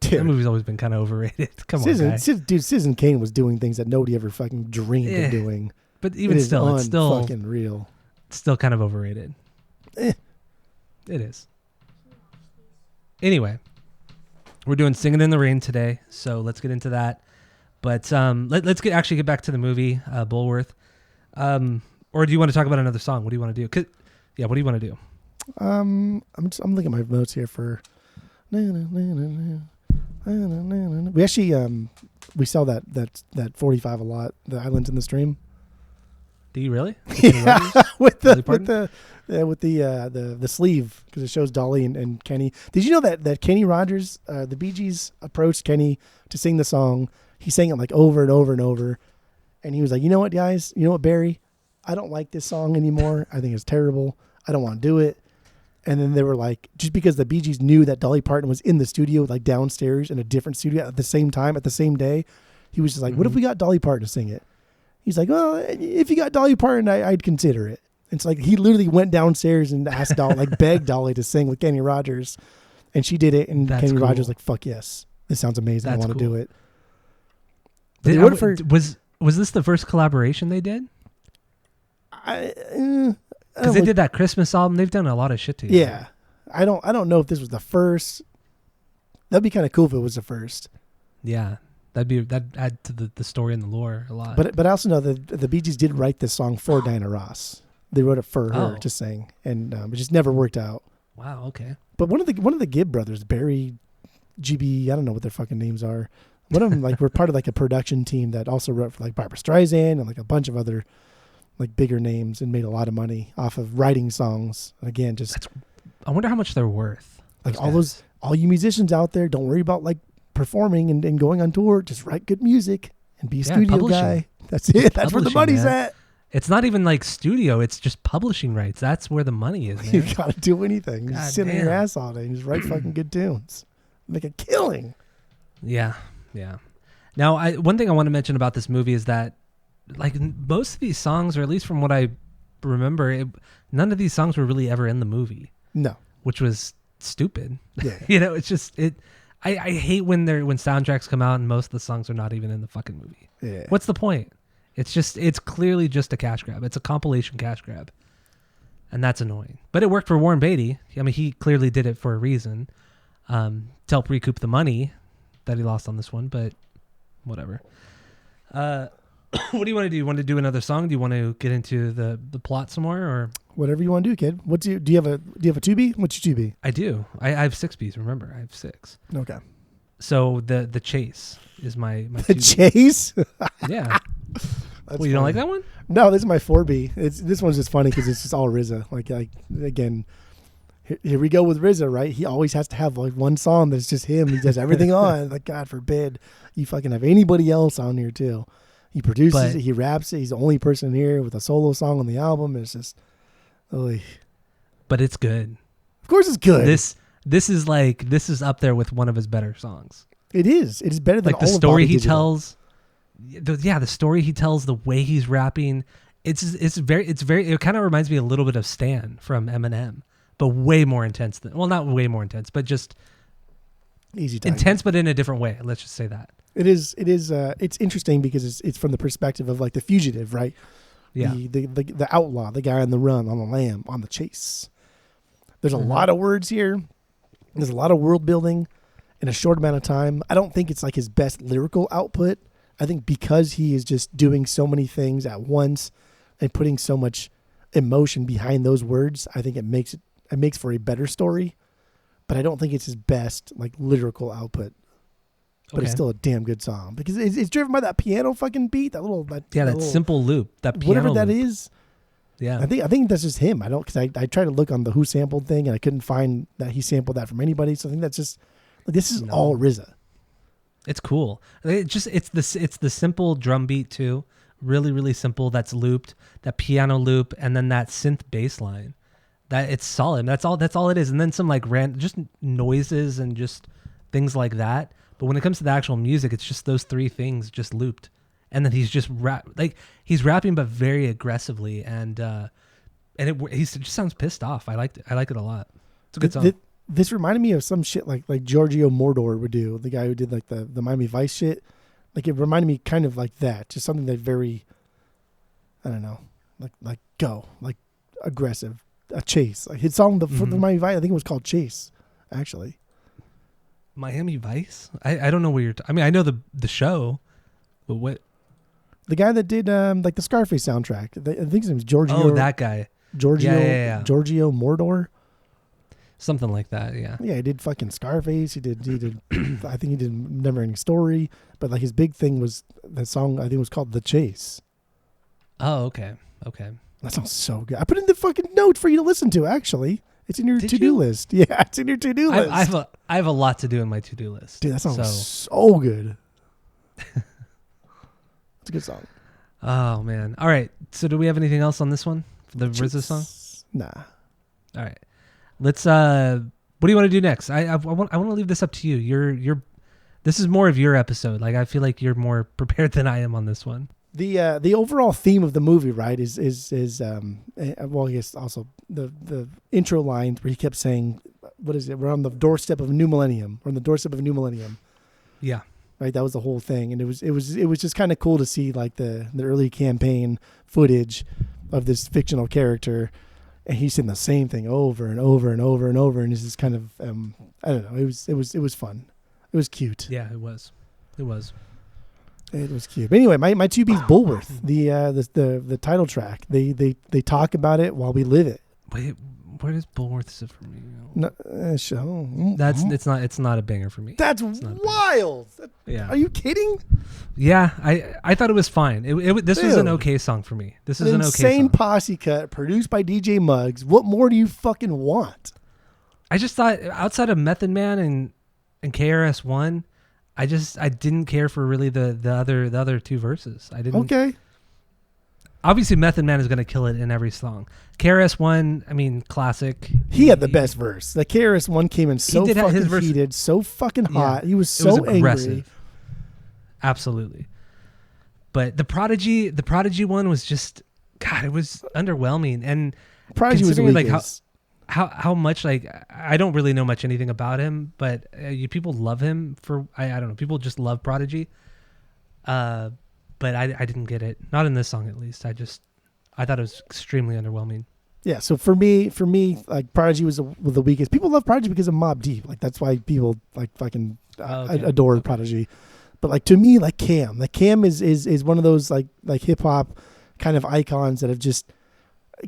That movie's always been kind of overrated. Come on, guy. Citizen Kane was doing things that nobody ever fucking dreamed of doing. But even it's still fucking real. It's still kind of overrated. It is. Anyway, we're doing Singing in the Rain today, so let's get into that. But let's get back to the movie, Bulworth. Or do you want to talk about another song? What do you want to do? What do you want to do? I'm looking at my notes here for. We actually we sell that 45 a lot. The Islands in the Stream. Do you really? Yeah, with the sleeve, because it shows Dolly and Kenny. Did you know that Kenny Rogers, the Bee Gees, approached Kenny to sing the song? He sang it like over and over and over, and he was like, "You know what, guys? You know what, Barry? I don't like this song anymore. I think it's terrible. I don't want to do it." And then they were like, just because the Bee Gees knew that Dolly Parton was in the studio, like downstairs in a different studio at the same time, at the same day, he was just like, what if we got Dolly Parton to sing it? He's like, well, if you got Dolly Parton, I'd consider it. It's like he literally went downstairs and asked Dolly, like begged Dolly to sing with Kenny Rogers. And she did it. And Kenny Rogers was like, fuck yes. This sounds amazing. I want to do it. Was this the first collaboration they did? Because they did that Christmas album. They've done a lot of shit together. Yeah. I don't know if this was the first. That'd be kind of cool if it was the first. Yeah. That'd add to the story and the lore a lot. But I also know that the Bee Gees did write this song for Diana Ross. They wrote it for her to sing, and it just never worked out. Wow. Okay. But one of the Gibb brothers, Barry, GB, I don't know what their fucking names are. One of them were part of like a production team that also wrote for like Barbra Streisand and like a bunch of other like bigger names, and made a lot of money off of writing songs. And again, I wonder how much they're worth. Like all you musicians out there, don't worry about like performing and going on tour. Just write good music and be a studio guy. That's it. That's where the money's at. It's not even like studio. It's just publishing rights. That's where the money is, man. You got to do anything. Just sit on your ass all day and just write fucking good tunes. Make a killing. Yeah. Yeah. Now, one thing I want to mention about this movie is that like most of these songs, or at least from what I remember, none of these songs were really ever in the movie. No. Which was stupid. Yeah. It's just I hate when soundtracks come out and most of the songs are not even in the fucking movie. Yeah. What's the point? It's clearly just a cash grab. It's a compilation cash grab. And that's annoying. But it worked for Warren Beatty. I mean, he clearly did it for a reason. To help recoup the money that he lost on this one, but whatever. What do you want to do? You want to do another song? Do you want to get into the plot some more, or whatever you want to do, kid? Do you have a 2B? What's your 2B? I do. I have 6 Bs. Remember, I have 6. Okay. So the chase is my the 2B. Chase. Yeah. Well, you don't like that one? No, this is my 4B. This one's just funny because it's just all RZA. Like again, here we go with RZA, right? He always has to have like one song that's just him. He does everything on. Like, God forbid you fucking have anybody else on here too. He produces it, he raps it. He's the only person here with a solo song on the album. It's just, but it's good. Of course, it's good. This is up there with one of his better songs. It is. It is better than like the story he tells. The story he tells, the way he's rapping. It kind of reminds me a little bit of Stan from Eminem, but way more intense not way more intense, but just easy time. Intense, but in a different way. Let's just say that. It is. It's interesting because it's from the perspective of like the fugitive, right? Yeah. The outlaw, the guy on the run, on the lam, on the chase. There's a lot of words here. There's a lot of world building in a short amount of time. I don't think it's like his best lyrical output. I think because he is just doing so many things at once and putting so much emotion behind those words, I think it makes for a better story. But I don't think it's his best like lyrical output. But it's still a damn good song because it's driven by that piano fucking beat, that simple loop, that piano whatever that loop. is. Yeah. I think that's just him. I don't, because I tried to look on the Who Sampled thing and I couldn't find that he sampled that from anybody. So I think that's just, like, this is all RZA. It's cool. It's the simple drum beat too. Really, really simple. That's looped, that piano loop, and then that synth bass line. That it's solid. That's all it is. And then some like just noises and just things like that. But when it comes to the actual music, it's just those three things just looped. And then he's just he's rapping, but very aggressively, and he just sounds pissed off. I like it a lot. It's a good song. This reminded me of some shit like Giorgio Moroder would do, the guy who did like the Miami Vice shit. Like it reminded me kind of like that, just something that very, I don't know, like aggressive, a chase. Like his song for the Miami Vice, I think it was called Chase, actually. Miami Vice? I don't know where I mean, I know the show, but what? The guy that did like the Scarface soundtrack. I think his name is Giorgio. Oh, that guy. Giorgio Moroder. Something like that, yeah. Yeah, he did fucking Scarface. He did I think he did Never Ending Story. But like his big thing was that song, I think it was called The Chase. Oh, okay. That sounds so good. I put in the fucking note for you to listen to, actually. It's in your to-do list. Yeah, it's in your to-do list. I have a lot to do in my to-do list. Dude, that sounds so good. It's a good song. Oh, man. All right. So do we have anything else on this one? The RZA song? Nah. All right. Let's what do you want to do next? I want to leave this up to you. You're this is more of your episode. Like I feel like you're more prepared than I am on this one. The overall theme of the movie, right, is well, I guess also the intro lines where he kept saying, what is it? We're on the doorstep of a new millennium. We're on the doorstep of a new millennium. Yeah. Right, that was the whole thing, and it was just kind of cool to see like the early campaign footage of this fictional character, and he's saying the same thing over and over and over and over, and this is kind of I don't know, it was fun, it was cute. Yeah, it was cute. But anyway, my 2B's Bulworth, the title track. They talk about it while we live it. Wait, where does Bulworth sit for me? No, show. It's not a banger for me. That's wild. Yeah. Are you kidding? Yeah, I thought it was fine. This was an okay song for me. This is an okay song. Insane posse cut produced by DJ Muggs. What more do you fucking want? I just thought outside of Method Man and KRS-One, I didn't care for really the other two verses. I didn't. Okay. Obviously, Method Man is going to kill it in every song. KRS-One, I mean, classic. He had the best verse. The KRS-One came in so fucking heated, so fucking hot. Yeah, he was so angry. Absolutely. But the Prodigy one was just, God, it was underwhelming. And Prodigy was like how much, like, I don't really know much anything about him, but people love him for, I don't know, people just love Prodigy. But I didn't get it. Not in this song, at least. I thought it was extremely underwhelming. Yeah. So for me, like Prodigy was the weakest. People love Prodigy because of Mobb Deep. Like that's why people like fucking adore Prodigy. But like to me, like Cam is one of those like hip hop kind of icons that have just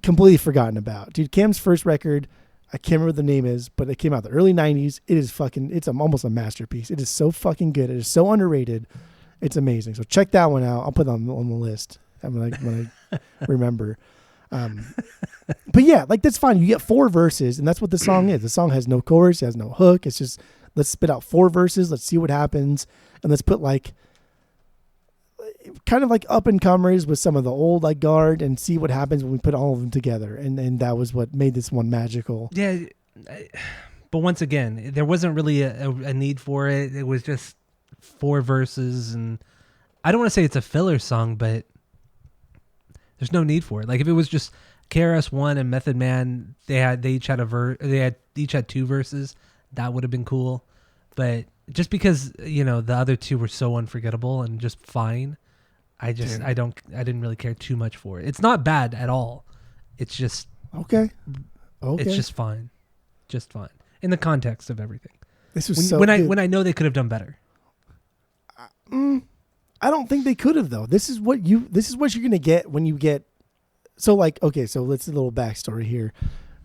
completely forgotten about. Dude, Cam's first record, I can't remember what the name is, but it came out in the early 90s. It's almost a masterpiece. It is so fucking good. It is so underrated. It's amazing. So check that one out. I'll put it on the list when I remember. But yeah, like that's fine. You get 4 verses, and that's what the song is. The song has no chorus, it has no hook. It's just let's spit out 4 verses. Let's see what happens, and let's put like kind of like up and comers with some of the old like guard, and see what happens when we put all of them together. And that was what made this one magical. Yeah, but once again, there wasn't really a need for it. It was just 4 verses, and I don't want to say it's a filler song, but there's no need for it. Like if it was just KRS-One and Method Man, they each had 2 verses, that would have been cool. But just because the other 2 were so unforgettable and just fine, I didn't really care too much for it. It's not bad at all. It's just okay. It's just fine in the context of everything. This was when I know they could have done better. I don't think they could have though. This is what you're gonna get when you get. So like, okay, so let's do a little backstory here.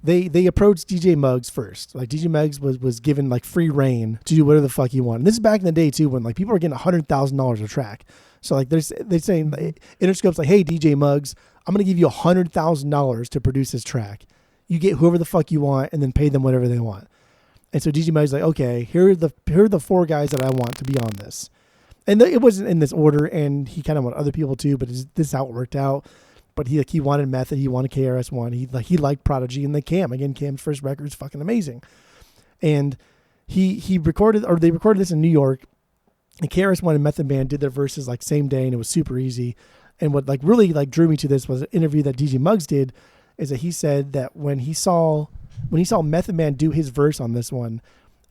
they approached DJ Muggs first. Like DJ Muggs was given like free reign to do whatever the fuck he wanted. And this is back in the day too, when like people were getting $100,000 a track. So like they're saying Interscope's like, hey DJ Muggs, I'm gonna give you $100,000 to produce this track. You get whoever the fuck you want, and then pay them whatever they want. And so DJ Muggs like, okay, here are the 4 guys that I want to be on this. And it wasn't in this order, and he kind of wanted other people too, but this is how it worked out. But he wanted Method, he wanted KRS-One, he liked Prodigy, and then Cam. Again, Cam's first record is fucking amazing. And they recorded this in New York, and KRS-One and Method Man did their verses like same day, and it was super easy. And what like really like drew me to this was an interview that DJ Muggs did, is that he said that when he saw Method Man do his verse on this one,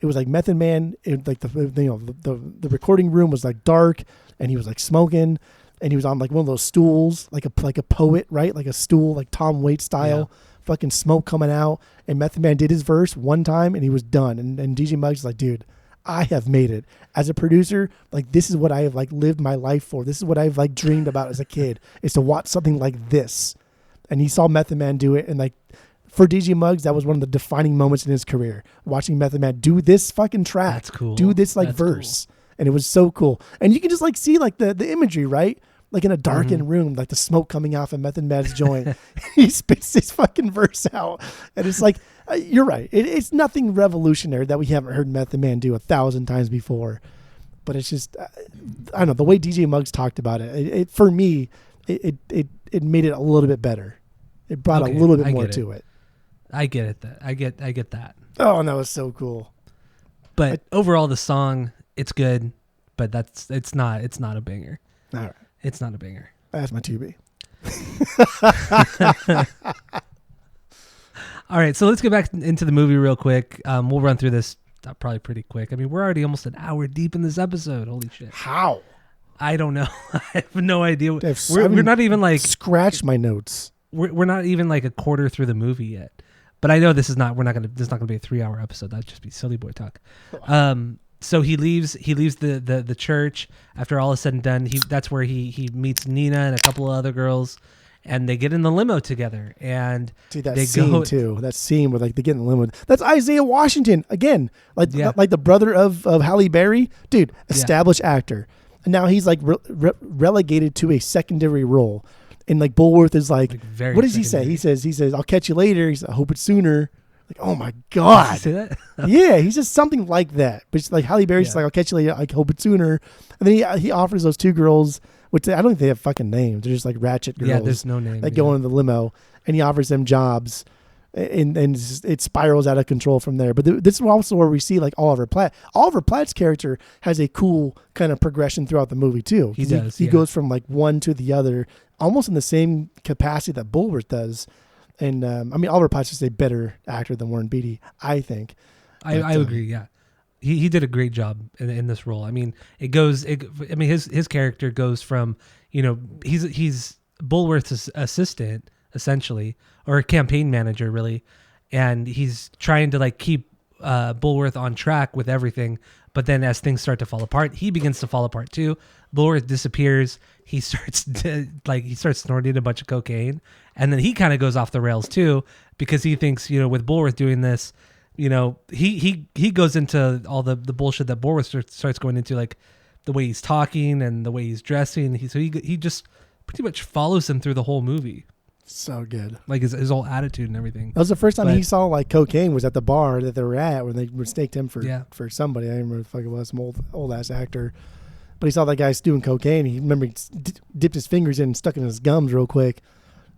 it was like Method Man, like the recording room was like dark, and he was like smoking, and he was on like one of those stools, like a poet, right? Like a stool, like Tom Waits style, fucking smoke coming out. And Method Man did his verse one time, and he was done. And DJ Muggs is like, dude, I have made it as a producer. Like, this is what I have like lived my life for. This is what I've like dreamed about as a kid, is to watch something like this. And he saw Method Man do it, and like, for DJ Muggs, that was one of the defining moments in his career. Watching Method Man do this fucking track. That's cool. Do this like verse. Cool. And it was so cool. And you can just like see like the imagery, right? Like in a darkened room, like the smoke coming off of Method Man's joint. He spits his fucking verse out. And it's like, you're right. It's nothing revolutionary that we haven't heard Method Man do 1,000 times before. But it's just, I don't know, the way DJ Muggs talked about it, for me, it made it a little bit better. It brought a little bit more to it. I get it. I get that. Oh, and that was so cool. But overall, the song, it's good, but it's not a banger. All right. It's not a banger. That's my 2B. All right, so let's get back into the movie real quick. We'll run through this probably pretty quick. I mean, we're already almost an hour deep in this episode. Holy shit. How? I don't know. I have no idea. We're not even like... Scratch my notes. We're not even like a quarter through the movie yet. But I know this is not going to be a 3-hour episode. That'd just be silly boy talk. So he leaves the church after all is said and done. That's where he meets Nina and a couple of other girls, and they get in the limo together. And dude, that scene where like they get in the limo. That's Isaiah Washington again, like the brother of Halle Berry, dude, established actor, and now he's like relegated to a secondary role. And like Bulworth is like what does he say? He says, "I'll catch you later." He's, "I hope it's sooner." Like, oh my God. Did he say that? Yeah, he says something like that. But it's like Halle Berry's like, "I'll catch you later. I hope it's sooner." And then he offers those 2 girls, which I don't think they have fucking names. They're just like ratchet girls. Yeah, there's no name. That go in the limo, and he offers them jobs, and it spirals out of control from there. But this is also where we see like Oliver Platt. Oliver Platt's character has a cool kind of progression throughout the movie too. He does. He goes from like one to the other, almost in the same capacity that Bulworth does. And I mean, Oliver Platt's just a better actor than Warren Beatty, I think. I agree. Yeah, he did a great job in this role. I mean, his character goes from, he's Bulworth's assistant essentially, or a campaign manager really, and he's trying to like keep Bulworth on track with everything. But then as things start to fall apart, he begins to fall apart too. Bulworth disappears. He starts snorting a bunch of cocaine, and then he kind of goes off the rails too, because he thinks, with Bulworth doing this, he goes into all the bullshit that Bulworth starts going into, like the way he's talking and the way he's dressing. He just pretty much follows him through the whole movie. So good. Like his whole attitude and everything. That was the first time he saw like cocaine, was at the bar that they were at when they mistaked him for somebody. I don't remember if it was some old ass actor. But he saw that guy doing cocaine. He dipped his fingers in and stuck it in his gums real quick.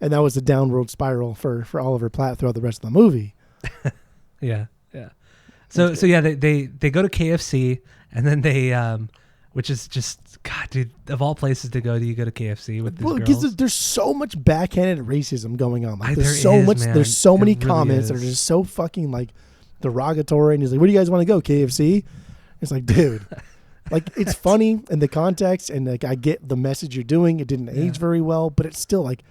And that was the downward spiral for Oliver Platt throughout the rest of the movie. Yeah. So they go to KFC, and then they which is just, God, dude, of all places to go, do you go to KFC with these girls? Because there's so much backhanded racism going on. Like, there's so many comments that are just so fucking like derogatory. And he's like, "Where do you guys want to go? KFC?" It's like, dude, like, it's funny in the context, and like I get the message you're doing. It didn't age very well, but it's still like,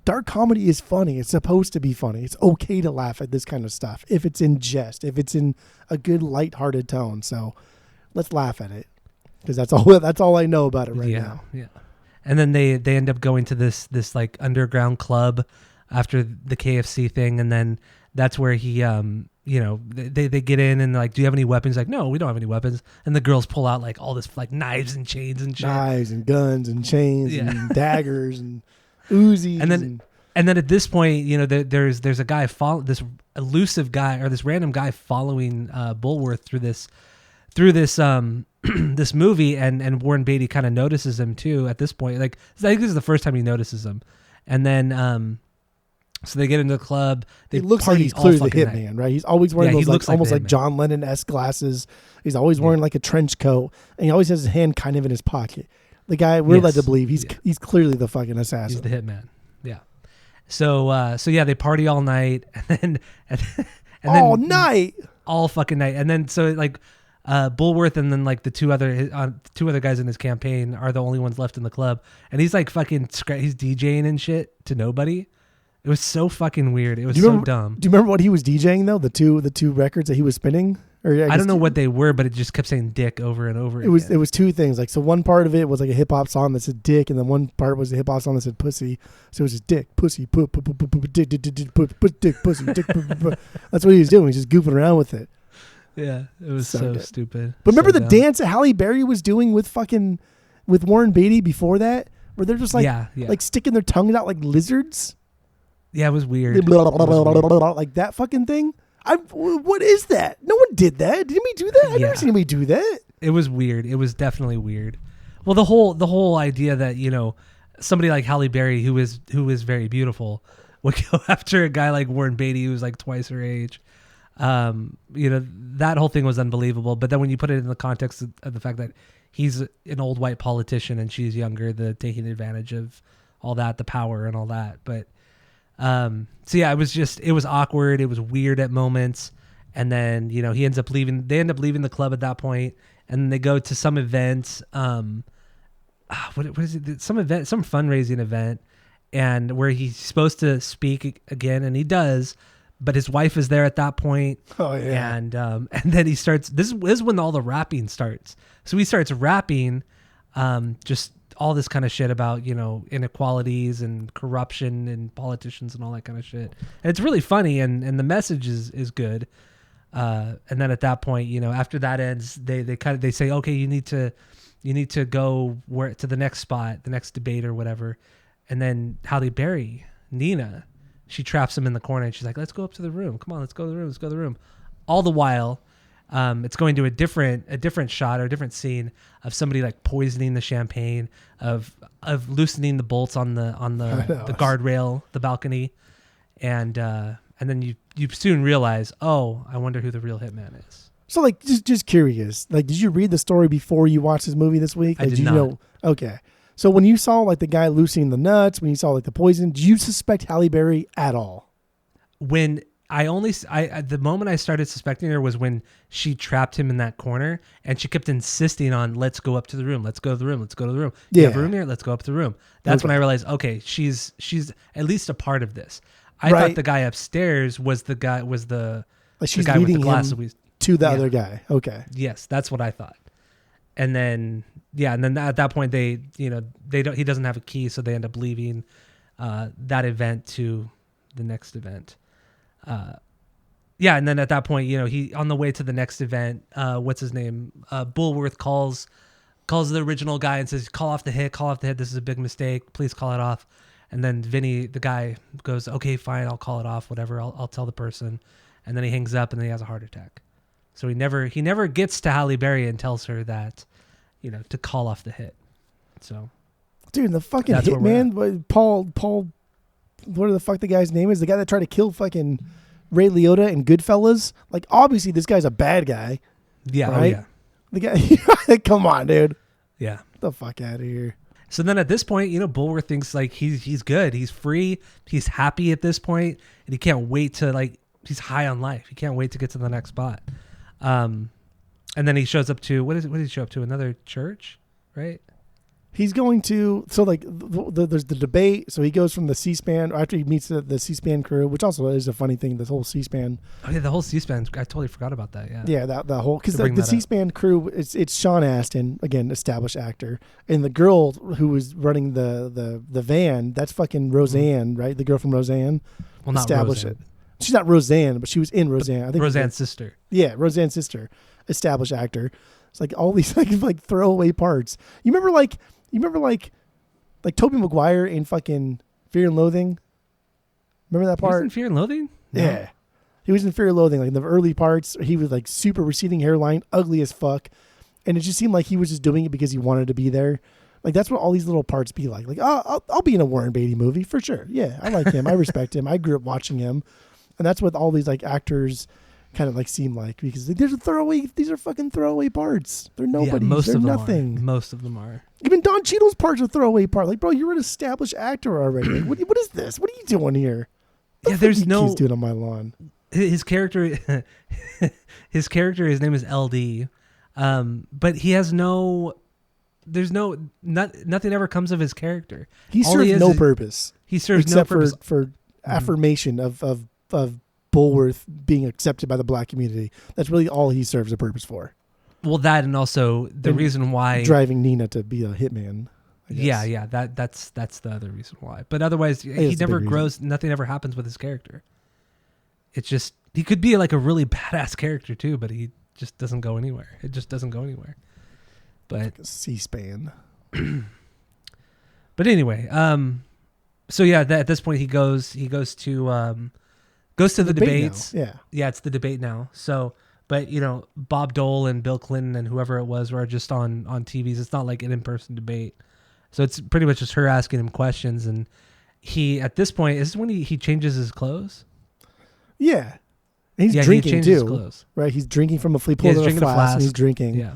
dark comedy is funny. It's supposed to be funny. It's okay to laugh at this kind of stuff if it's in jest, if it's in a good lighthearted tone. So let's laugh at it, because that's all I know about it right now. Yeah. And then they end up going to this like underground club after the KFC thing, and then that's where he they get in and like, do you have any weapons? Like, no, we don't have any weapons. And the girls pull out like all this like knives and chains and shit. Knives and guns and chains and daggers and Uzis. And then at this point, there's a guy this elusive guy, or this random guy following Bulworth through this this movie, and Warren Beatty kind of notices him too at this point. Like, I think this is the first time he notices him. And then so they get into the club. He looks like he's clearly the hitman, right? He's always wearing those like almost like John Lennon-esque glasses. He's always wearing like a trench coat, and he always has his hand kind of in his pocket. The guy, we're led to believe he's clearly the fucking assassin. He's the hitman. Yeah. So they party all night, and all night, all fucking night, and then so like Bulworth and then like the two other guys in his campaign are the only ones left in the club, and he's like fucking he's DJing and shit to nobody. It was so fucking weird. It was so dumb. Do you remember what he was DJing though? The two records that he was spinning? Or I don't know what they were, but it just kept saying "dick" over and over. It was two things. Like, so one part of it was like a hip hop song that said "dick," and then one part was a hip hop song that said "pussy." So it was just "dick, pussy, dick, dick, pussy, dick." That's what he was doing. He's just goofing around with it. Yeah, it was so stupid. But remember the dance that Halle Berry was doing with Warren Beatty before that, where they're just like like sticking their tongues out like lizards. Yeah, it was weird. Like that fucking thing. What is that? No one did that. Did anybody do that? I've never seen anybody do that. It was weird. It was definitely weird. Well, the whole idea that somebody like Halle Berry, who is very beautiful, would go after a guy like Warren Beatty, who's like twice her age. That whole thing was unbelievable. But then when you put it in the context of the fact that he's an old white politician and she's younger, the taking advantage of all that, the power and all that. But it was awkward. It was weird at moments. And then, they end up leaving the club at that point, and then they go to some event. What is it? Some event, some fundraising event, and where he's supposed to speak again, and he does, but his wife is there at that point. Oh yeah. And then he starts, this is when all the rapping starts. So he starts rapping, just all this kind of shit about, inequalities and corruption and politicians and all that kind of shit. And it's really funny, and the message is good. And then at that point, after that ends, they say, okay, you need to go to the next spot, the next debate or whatever. And then Halle Berry, Nina, she traps him in the corner and she's like, let's go up to the room. Come on, let's go to the room. All the while, it's going to a different shot or a different scene of somebody like poisoning the champagne, of loosening the bolts on the guardrail, the balcony, and then you soon realize, oh, I wonder who the real hitman is. So like just curious, like, did you read the story before you watched this movie this week? Like, I did not. Okay, so when you saw like the guy loosening the nuts, when you saw like the poison, did you suspect Halle Berry at all? When the moment I started suspecting her was when she trapped him in that corner, and she kept insisting on, let's go up to the room. Let's go to the room. Let's go to the room. You have a room here? Let's go up to the room. That's when I realized, okay, she's at least a part of this. I thought the guy upstairs was the guy with the glasses to the other guy. Okay. Yes, that's what I thought. And then at that point he doesn't have a key, so they end up leaving that event to the next event. And then at that point, he, on the way to the next event, what's his name? Bulworth calls the original guy and says, call off the hit. This is a big mistake. Please call it off. And then Vinny, the guy, goes, okay, fine. I'll call it off. Whatever. I'll tell the person. And then he hangs up and then he has a heart attack. So he never gets to Halle Berry and tells her that, to call off the hit. So, dude, the fucking hitman, Paul, what the fuck the guy's name is? The guy that tried to kill fucking Ray Liotta in Goodfellas. Like, obviously this guy's a bad guy. Yeah. Right? Oh yeah. The guy, come on, dude. Yeah. Get the fuck out of here. So then at this point, Bulworth thinks like he's good. He's free. He's happy at this point, and he can't wait to he's high on life. He can't wait to get to the next spot. And then he shows up to, what did he show up to? Another church, right? He's going to, so like there's the debate. So he goes from the C-SPAN after he meets the C-SPAN crew, which also is a funny thing. This whole C-SPAN. Oh yeah, the whole C-SPAN. I totally forgot about that. Yeah. Yeah, that whole, because the C-SPAN crew, it's Sean Astin, again, established actor, and the girl who was running the van, that's fucking Roseanne, right? The girl from Roseanne. Well, not established Roseanne. She's not Roseanne, but she was in Roseanne. I think Roseanne's sister. Yeah, Roseanne's sister, established actor. It's like all these like throwaway parts. You remember like Tobey Maguire in fucking Fear and Loathing? Remember that part? He was in Fear and Loathing? No. Yeah. He was in Fear and Loathing. Like in the early parts, he was like super receding hairline, ugly as fuck. And it just seemed like he was just doing it because he wanted to be there. Like that's what all these little parts be like. Like, oh, I'll be in a Warren Beatty movie for sure. Yeah, I like him. I respect him. I grew up watching him. And that's what all these like actors kind of like seem like, because these are fucking throwaway parts. They're nobody. Yeah, They're nothing. Most of them are. Even Don Cheadle's parts are throwaway part. Like, bro, you're an established actor already. Like, what is this? What are you doing here? There's no. He's doing on my lawn. His character, his name is LD, but he has no. There's nothing ever comes of his character. He serves no purpose. He serves no purpose for affirmation of Bulworth being accepted by the black community. That's really all he serves a purpose for. Well, that and also the reason why driving Nina to be a hitman. Yeah. That's the other reason why. But otherwise, he never grows. Nothing ever happens with his character. It's just he could be like a really badass character too, but he just doesn't go anywhere. It just doesn't go anywhere. But like a C-SPAN. But anyway, so yeah, at this point he goes to the debates. Now. Yeah, it's the debate now. So, but Bob Dole and Bill Clinton and whoever it was were just on TVs. It's not like an in-person debate. So it's pretty much just her asking him questions, and he at this point is when he changes his clothes. Yeah, and he's drinking he too. His clothes. Right, he's drinking from a flask, and he's drinking. Yeah.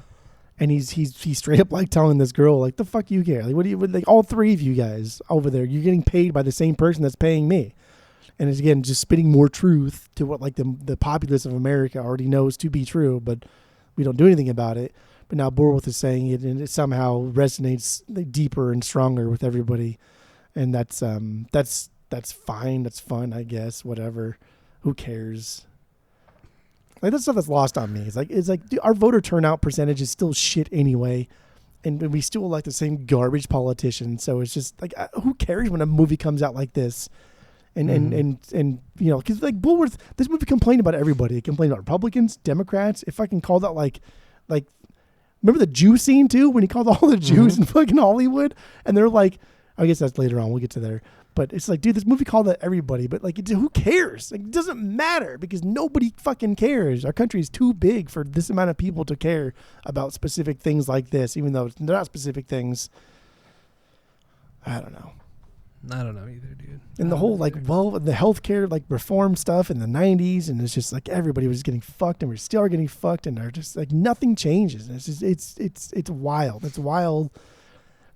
And he's straight up like telling this girl, like, the fuck you care? Like, what do you, like, all three of you guys over there, you're getting paid by the same person that's paying me. And it's, again, just spitting more truth to what, like, the populace of America already knows to be true, but we don't do anything about it. But now Bulworth is saying it, and it somehow resonates deeper and stronger with everybody. And that's fine. That's fun, I guess. Whatever. Who cares? Like, that's stuff that's lost on me. It's like dude, our voter turnout percentage is still shit anyway, and we still elect the same garbage politicians. So it's just like, who cares when a movie comes out like this? And because like Bulworth, this movie complained about everybody. It complained about Republicans, Democrats. It fucking called out like remember the Jew scene too, when he called all the Jews in fucking Hollywood, and they're like, I guess that's later on. We'll get to there. But it's like, dude, this movie called out everybody. But like, who cares? Like, it doesn't matter because nobody fucking cares. Our country is too big for this amount of people to care about specific things like this, even though they're not specific things. I don't know. I don't know either, dude. And the whole the healthcare like reform stuff in the 90s, and it's just like everybody was getting fucked, and we still are getting fucked, and they're just like nothing changes. And it's just it's wild. It's wild.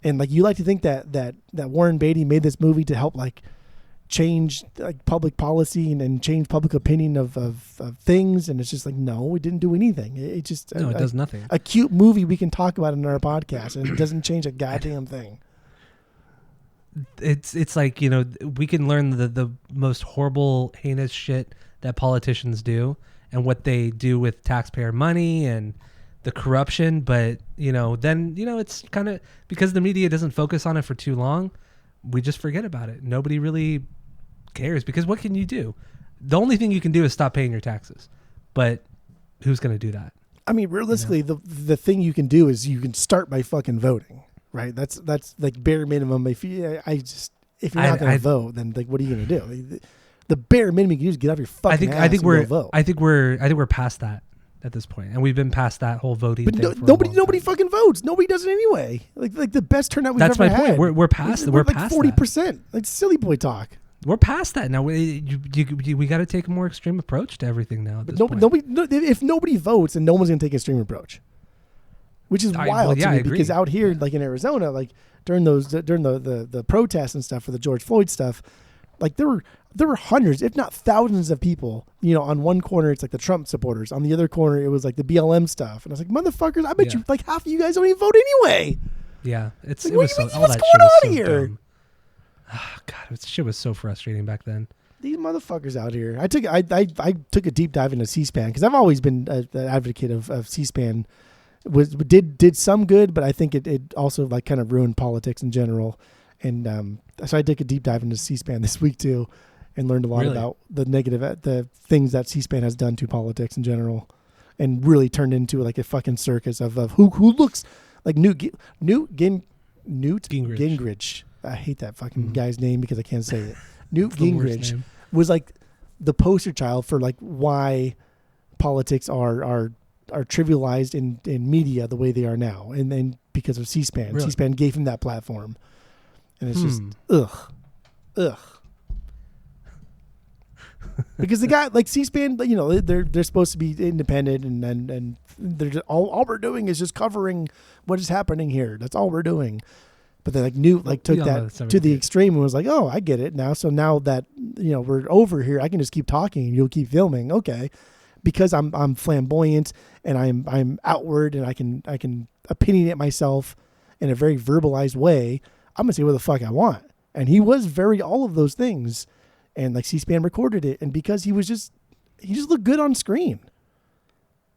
And like, you like to think that Warren Beatty made this movie to help like change like public policy and change public opinion of things, and it's just like, no, it didn't do anything. It just it does nothing. A cute movie we can talk about in our podcast, and it doesn't change a goddamn thing. It's like, we can learn the most horrible, heinous shit that politicians do and what they do with taxpayer money and the corruption, but then it's kind of because the media doesn't focus on it for too long, we just forget about it. Nobody really cares, because what can you do? The only thing you can do is stop paying your taxes, but who's going to do that? I mean, realistically, the thing you can do is you can start by fucking voting, right? That's like bare minimum. If you're not going to vote, then like, what are you going to do? The bare minimum you can do is get off your fucking ass and go vote. I think we're past that at this point, and we've been past that whole voting thing. But nobody fucking votes. Nobody does it anyway. Like the best turnout we've ever had. That's my point. We're past. We're like 40%. Like silly boy talk. We're past that now. We got to take a more extreme approach to everything now. At this point. If nobody votes, then no one's gonna take an extreme approach, which is wild to me. Because out here, like in Arizona, like during the protests and stuff for the George Floyd stuff, like there were hundreds, if not thousands of people, on one corner it's like the Trump supporters. On the other corner it was like the BLM stuff. And I was like, motherfuckers, I bet you like half of you guys don't even vote anyway. Yeah. What's going on here? Dumb. Oh, God, shit was so frustrating back then. These motherfuckers out here. I took a deep dive into C-SPAN because I've always been an advocate of C-SPAN. Did some good, but I think it also like kind of ruined politics in general. And so I took a deep dive into C-SPAN this week too. and learned a lot Really? about the things that C-SPAN has done to politics in general, and really turned into like a fucking circus of who looks like Newt Gingrich. I hate that fucking guy's name because I can't say it. Newt Gingrich was like the poster child for like why politics are trivialized in media the way they are now, and then because of C-SPAN. Really? C-SPAN gave him that platform, and it's just ugh. Because the guy like C-SPAN, you know, they're supposed to be independent, and they're just, all we're doing is just covering what is happening here. That's all we're doing. But then like Newt like took that to the extreme and was like, oh, I get it now. So now that, you know, we're over here, I can just keep talking and you'll keep filming. Okay. Because I'm flamboyant and I'm outward and I can opinionate myself in a very verbalized way, I'm gonna say what the fuck I want. And he was very all of those things. And like C-SPAN recorded it, and because he just looked good on screen.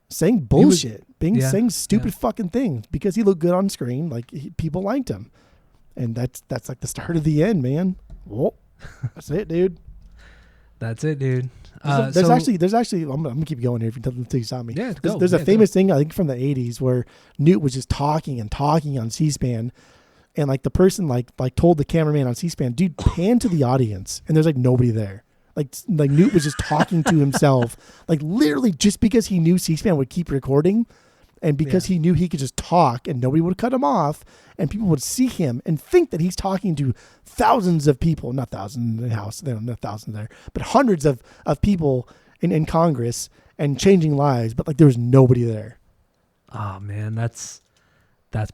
Saying bullshit, saying stupid fucking things because he looked good on screen, like people liked him. And that's like the start of the end, man. Well, that's it, dude. That's it, dude. There's actually. I'm gonna keep going here until you stop me. Yeah, go. There's a famous thing I think from the '80s where Newt was just talking on C-SPAN, and like the person like told the cameraman on C-SPAN, dude, pan to the audience, and there's like nobody there. Like Newt was just talking to himself, like literally just because he knew C-SPAN would keep recording. And because he knew he could just talk and nobody would cut him off and people would see him and think that he's talking to thousands of people, not thousands in the House, not thousands there, but hundreds of people in Congress and changing lives. But like there was nobody there. Oh man, that's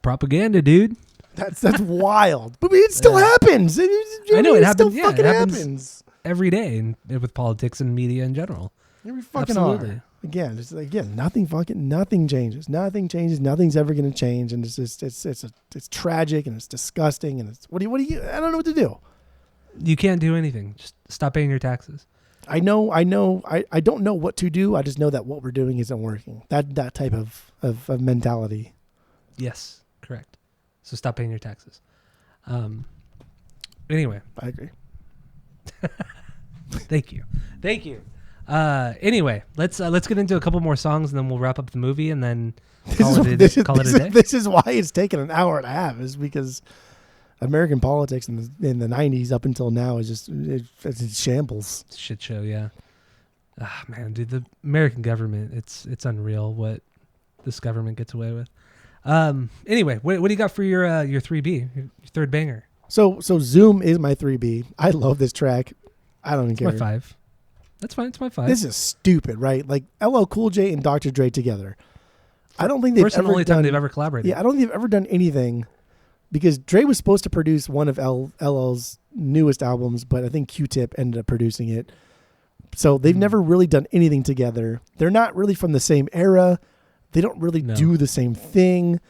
propaganda, dude. That's wild. But it still happens. I know it happens. Still fucking happens every day with politics and media in general. Every fucking hour. Again, it's nothing changes. Nothing changes. Nothing's ever going to change, and it's tragic and it's disgusting and it's what do you? I don't know what to do. You can't do anything. Just stop paying your taxes. I know. I don't know what to do. I just know that what we're doing isn't working. That type of mentality. Yes, correct. So stop paying your taxes. Anyway, I agree. Thank you. Anyway, let's get into a couple more songs and then we'll wrap up the movie and then call it a day. This is why it's taken an hour and a half, is because American politics in the 90s up until now is just it's in shambles. Shit show, yeah. Ah, man, dude, the American government, it's unreal what this government gets away with. Anyway, what do you got for your 3B, your third banger? So Zoom is my 3B. I love this track. I don't care. It's my 5. That's fine. It's my 5. This is stupid, right? Like LL Cool J and Dr. Dre together. I don't think they've First and only time they've ever collaborated. Yeah, I don't think they've ever done anything, because Dre was supposed to produce one of LL's newest albums, but I think Q-Tip ended up producing it. So they've never really done anything together. They're not really from the same era. They don't really do the same thing,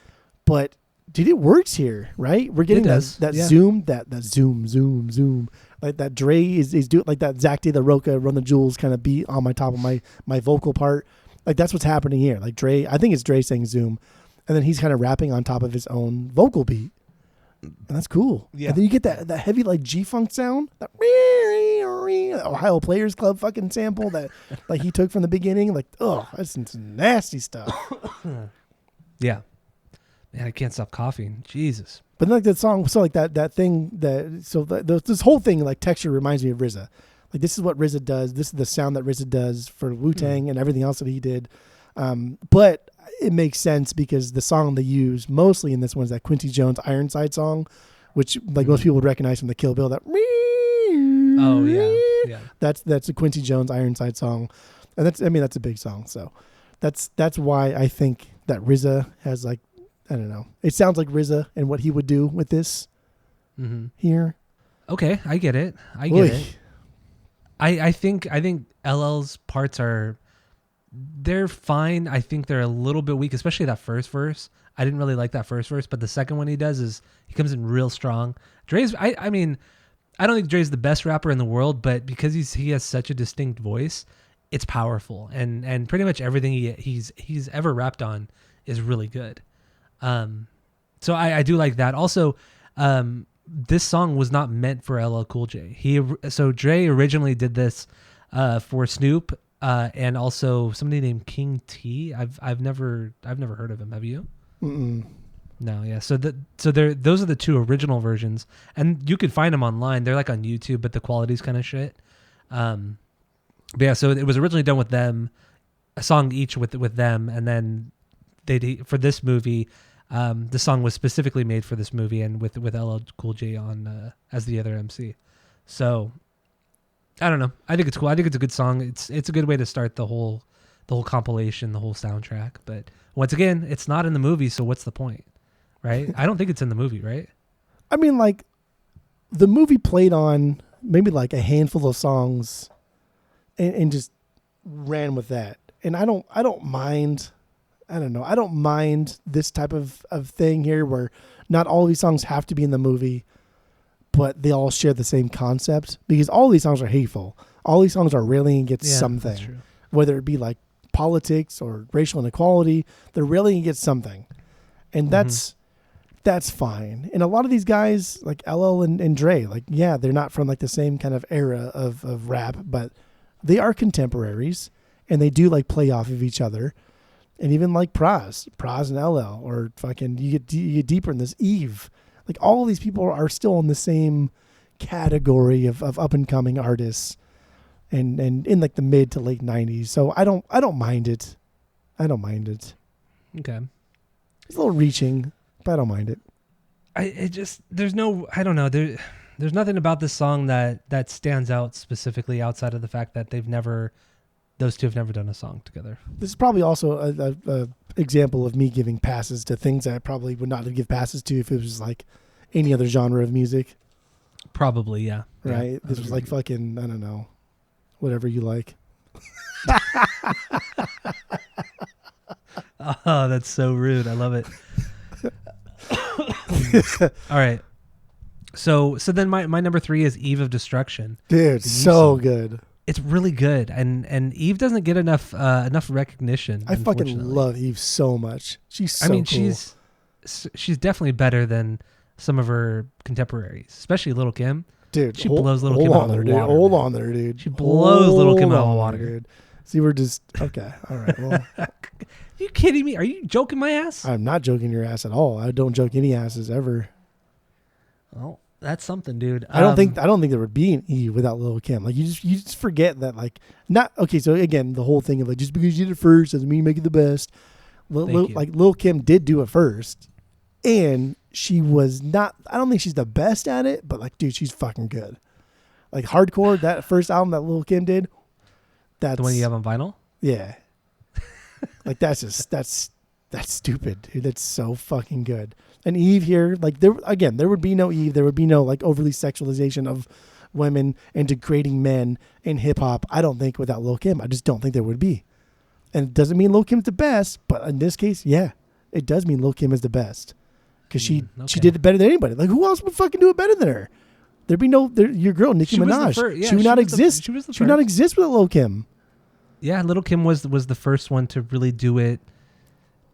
but dude, it works here, right? We're getting that zoom, that zoom. Like that Dre is doing like that Zach De La Roca, Run the Jewels kind of beat on my top of my vocal part. Like that's what's happening here. Like Dre, I think it's Dre saying zoom, and then he's kind of rapping on top of his own vocal beat. And that's cool. Yeah. And then you get that heavy like G-funk sound, that Ohio Players Club fucking sample that like he took from the beginning. Like, oh, that's some nasty stuff. Yeah. Man, I can't stop coughing. Jesus. But like that song, so like that thing this whole thing like texture reminds me of RZA. Like this is what RZA does. This is the sound that RZA does for Wu-Tang and everything else that he did. But it makes sense because the song they use mostly in this one is that Quincy Jones Ironside song, which like most people would recognize from the Kill Bill. That yeah. That's a Quincy Jones Ironside song, and that's a big song. So that's why I think that RZA has like, I don't know. It sounds like RZA and what he would do with this here. Okay, I get it. I think LL's parts they're fine. I think they're a little bit weak, especially that first verse. I didn't really like that first verse, but the second one he does is he comes in real strong. Dre's, I mean, I don't think Dre's the best rapper in the world, but because he has such a distinct voice, it's powerful, and pretty much everything he's ever rapped on is really good. So I do like that. Also, this song was not meant for LL Cool J. So Dre originally did this for Snoop and also somebody named King T. I've never heard of him. Have you? Mm-mm. No, yeah. So those are the two original versions, and you can find them online. They're like on YouTube, but the quality's kind of shit. But yeah, so it was originally done with them, a song each with them, and then for this movie, the song was specifically made for this movie, and with LL Cool J on as the other MC. So I don't know. I think it's cool. I think it's a good song. It's a good way to start the whole compilation, the whole soundtrack. But once again, it's not in the movie, so what's the point, right? I don't think it's in the movie, right? I mean, like, the movie played on maybe like a handful of songs, and just ran with that. And I don't mind. I don't know. I don't mind this type of thing here where not all these songs have to be in the movie, but they all share the same concept, because all these songs are hateful. All these songs are railing against something, that's true. Whether it be like politics or racial inequality, they're railing against something. And that's fine. And a lot of these guys like LL and Dre, like, yeah, they're not from like the same kind of era of rap, but they are contemporaries and they do like play off of each other. And even like Praz and LL, or fucking you get deeper in this, Eve. Like, all of these people are still in the same category of up and coming artists, and in like the mid to late 90s. So I don't mind it. I don't mind it. Okay. It's a little reaching, but I don't mind it. There's nothing about this song that stands out specifically outside of the fact that those two have never done a song together. This is probably also a example of me giving passes to things that I probably would not give passes to if it was like any other genre of music. Probably, yeah. Right? Yeah, this was like fucking, I don't know, whatever you like. Oh, that's so rude. I love it. All right. So then my number 3 is Eve of Destruction. Dude, so good. It's really good, and Eve doesn't get enough recognition. I fucking love Eve so much. She's so cool. She's definitely better than some of her contemporaries, especially Lil Kim. Dude, she blows Lil Kim out of the water. Hold on there, dude. She blows Lil Kim out of the water, dude. See, we're just okay. All right. Well, are you kidding me? Are you joking my ass? I'm not joking your ass at all. I don't joke any asses ever. Well, that's something, dude. I don't think there would be an Eve without Lil Kim. Like, you just forget that, like, not okay. So again, the whole thing of like, just because you did it first doesn't mean you make it the best. Lil Kim did do it first, and she was not. I don't think she's the best at it, but like, dude, she's fucking good. Like, Hardcore, that first album that Lil Kim did, that's the one you have on vinyl. Yeah, like that's stupid, dude. That's so fucking good. And Eve here, like, there would be no Eve. There would be no like overly sexualization of women and degrading men in hip hop. I don't think without Lil Kim. I just don't think there would be. And it doesn't mean Lil Kim's the best, but in this case, yeah, it does mean Lil Kim is the best, because she did it better than anybody. Like, who else would fucking do it better than her? There'd be your girl Nicki Minaj. She would not exist. She would not exist without Lil Kim. Yeah, Lil Kim was the first one to really do it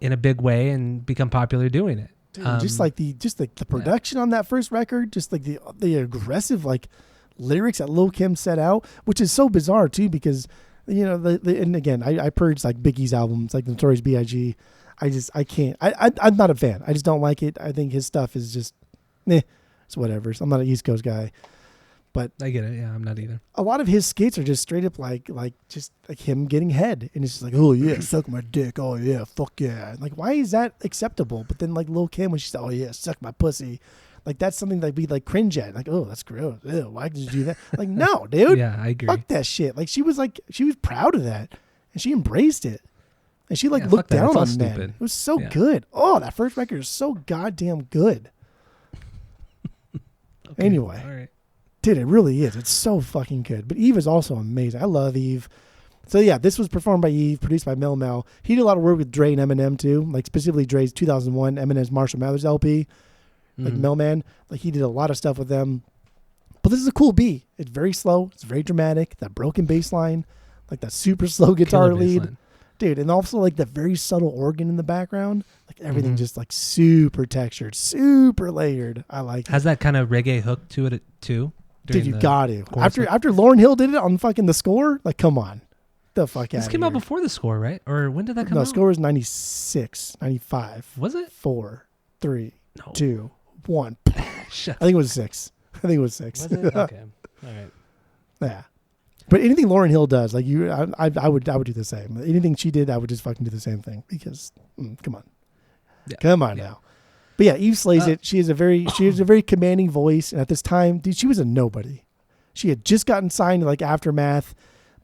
in a big way and become popular doing it. Dude, just like the production on that first record, just like the aggressive like lyrics that Lil Kim set out, which is so bizarre too, because you know and again I purged like Biggie's albums, like Notorious B.I.G. I can't. I'm not a fan. I just don't like it. I think his stuff is just, it's whatever. So I'm not an East Coast guy, but I get it. Yeah, I'm not either. A lot of his skits are just straight up like just like him getting head, and it's just like, oh yeah, suck my dick. Oh yeah, fuck yeah. Like, why is that acceptable? But then like Lil Kim, when she said, oh yeah, suck my pussy, like that's something that we like cringe at. Like, oh, that's gross. Ew, why did you do that? Like, no, dude. Yeah, I agree. Fuck that shit. Like, she was proud of that, and she embraced it. And she looked down on men. It was so good. Oh, that first record is so goddamn good. Okay, anyway, all right. Dude, it really is. It's so fucking good. But Eve is also amazing. I love Eve. So yeah, this was performed by Eve, produced by Mel Mel. He did a lot of work with Dre and Eminem too, like specifically Dre's 2001 Eminem's Marshall Mathers LP, like Mel Man. Like, he did a lot of stuff with them. But this is a cool beat. It's very slow. It's very dramatic. That broken bass line, like that super slow guitar lead. dude. And also like the very subtle organ in the background, like everything just like super textured, super layered. I like Has that kind of reggae hook to it too? Dude, you got to. After Lauryn Hill did it on fucking the score, like come on. The fuck out. This came out before the score, right? Or when did that come out? No, score was 96, 95. Was it? 4, 3, 2, 1. Shut I think it was 6. Was it? Okay. All right. Yeah. But anything Lauryn Hill does, like I would do the same. Anything she did, I would just fucking do the same thing because come on. Yeah. Come on now. But yeah, Eve slays it. She has a very commanding voice, and at this time, dude, she was a nobody. She had just gotten signed to like Aftermath,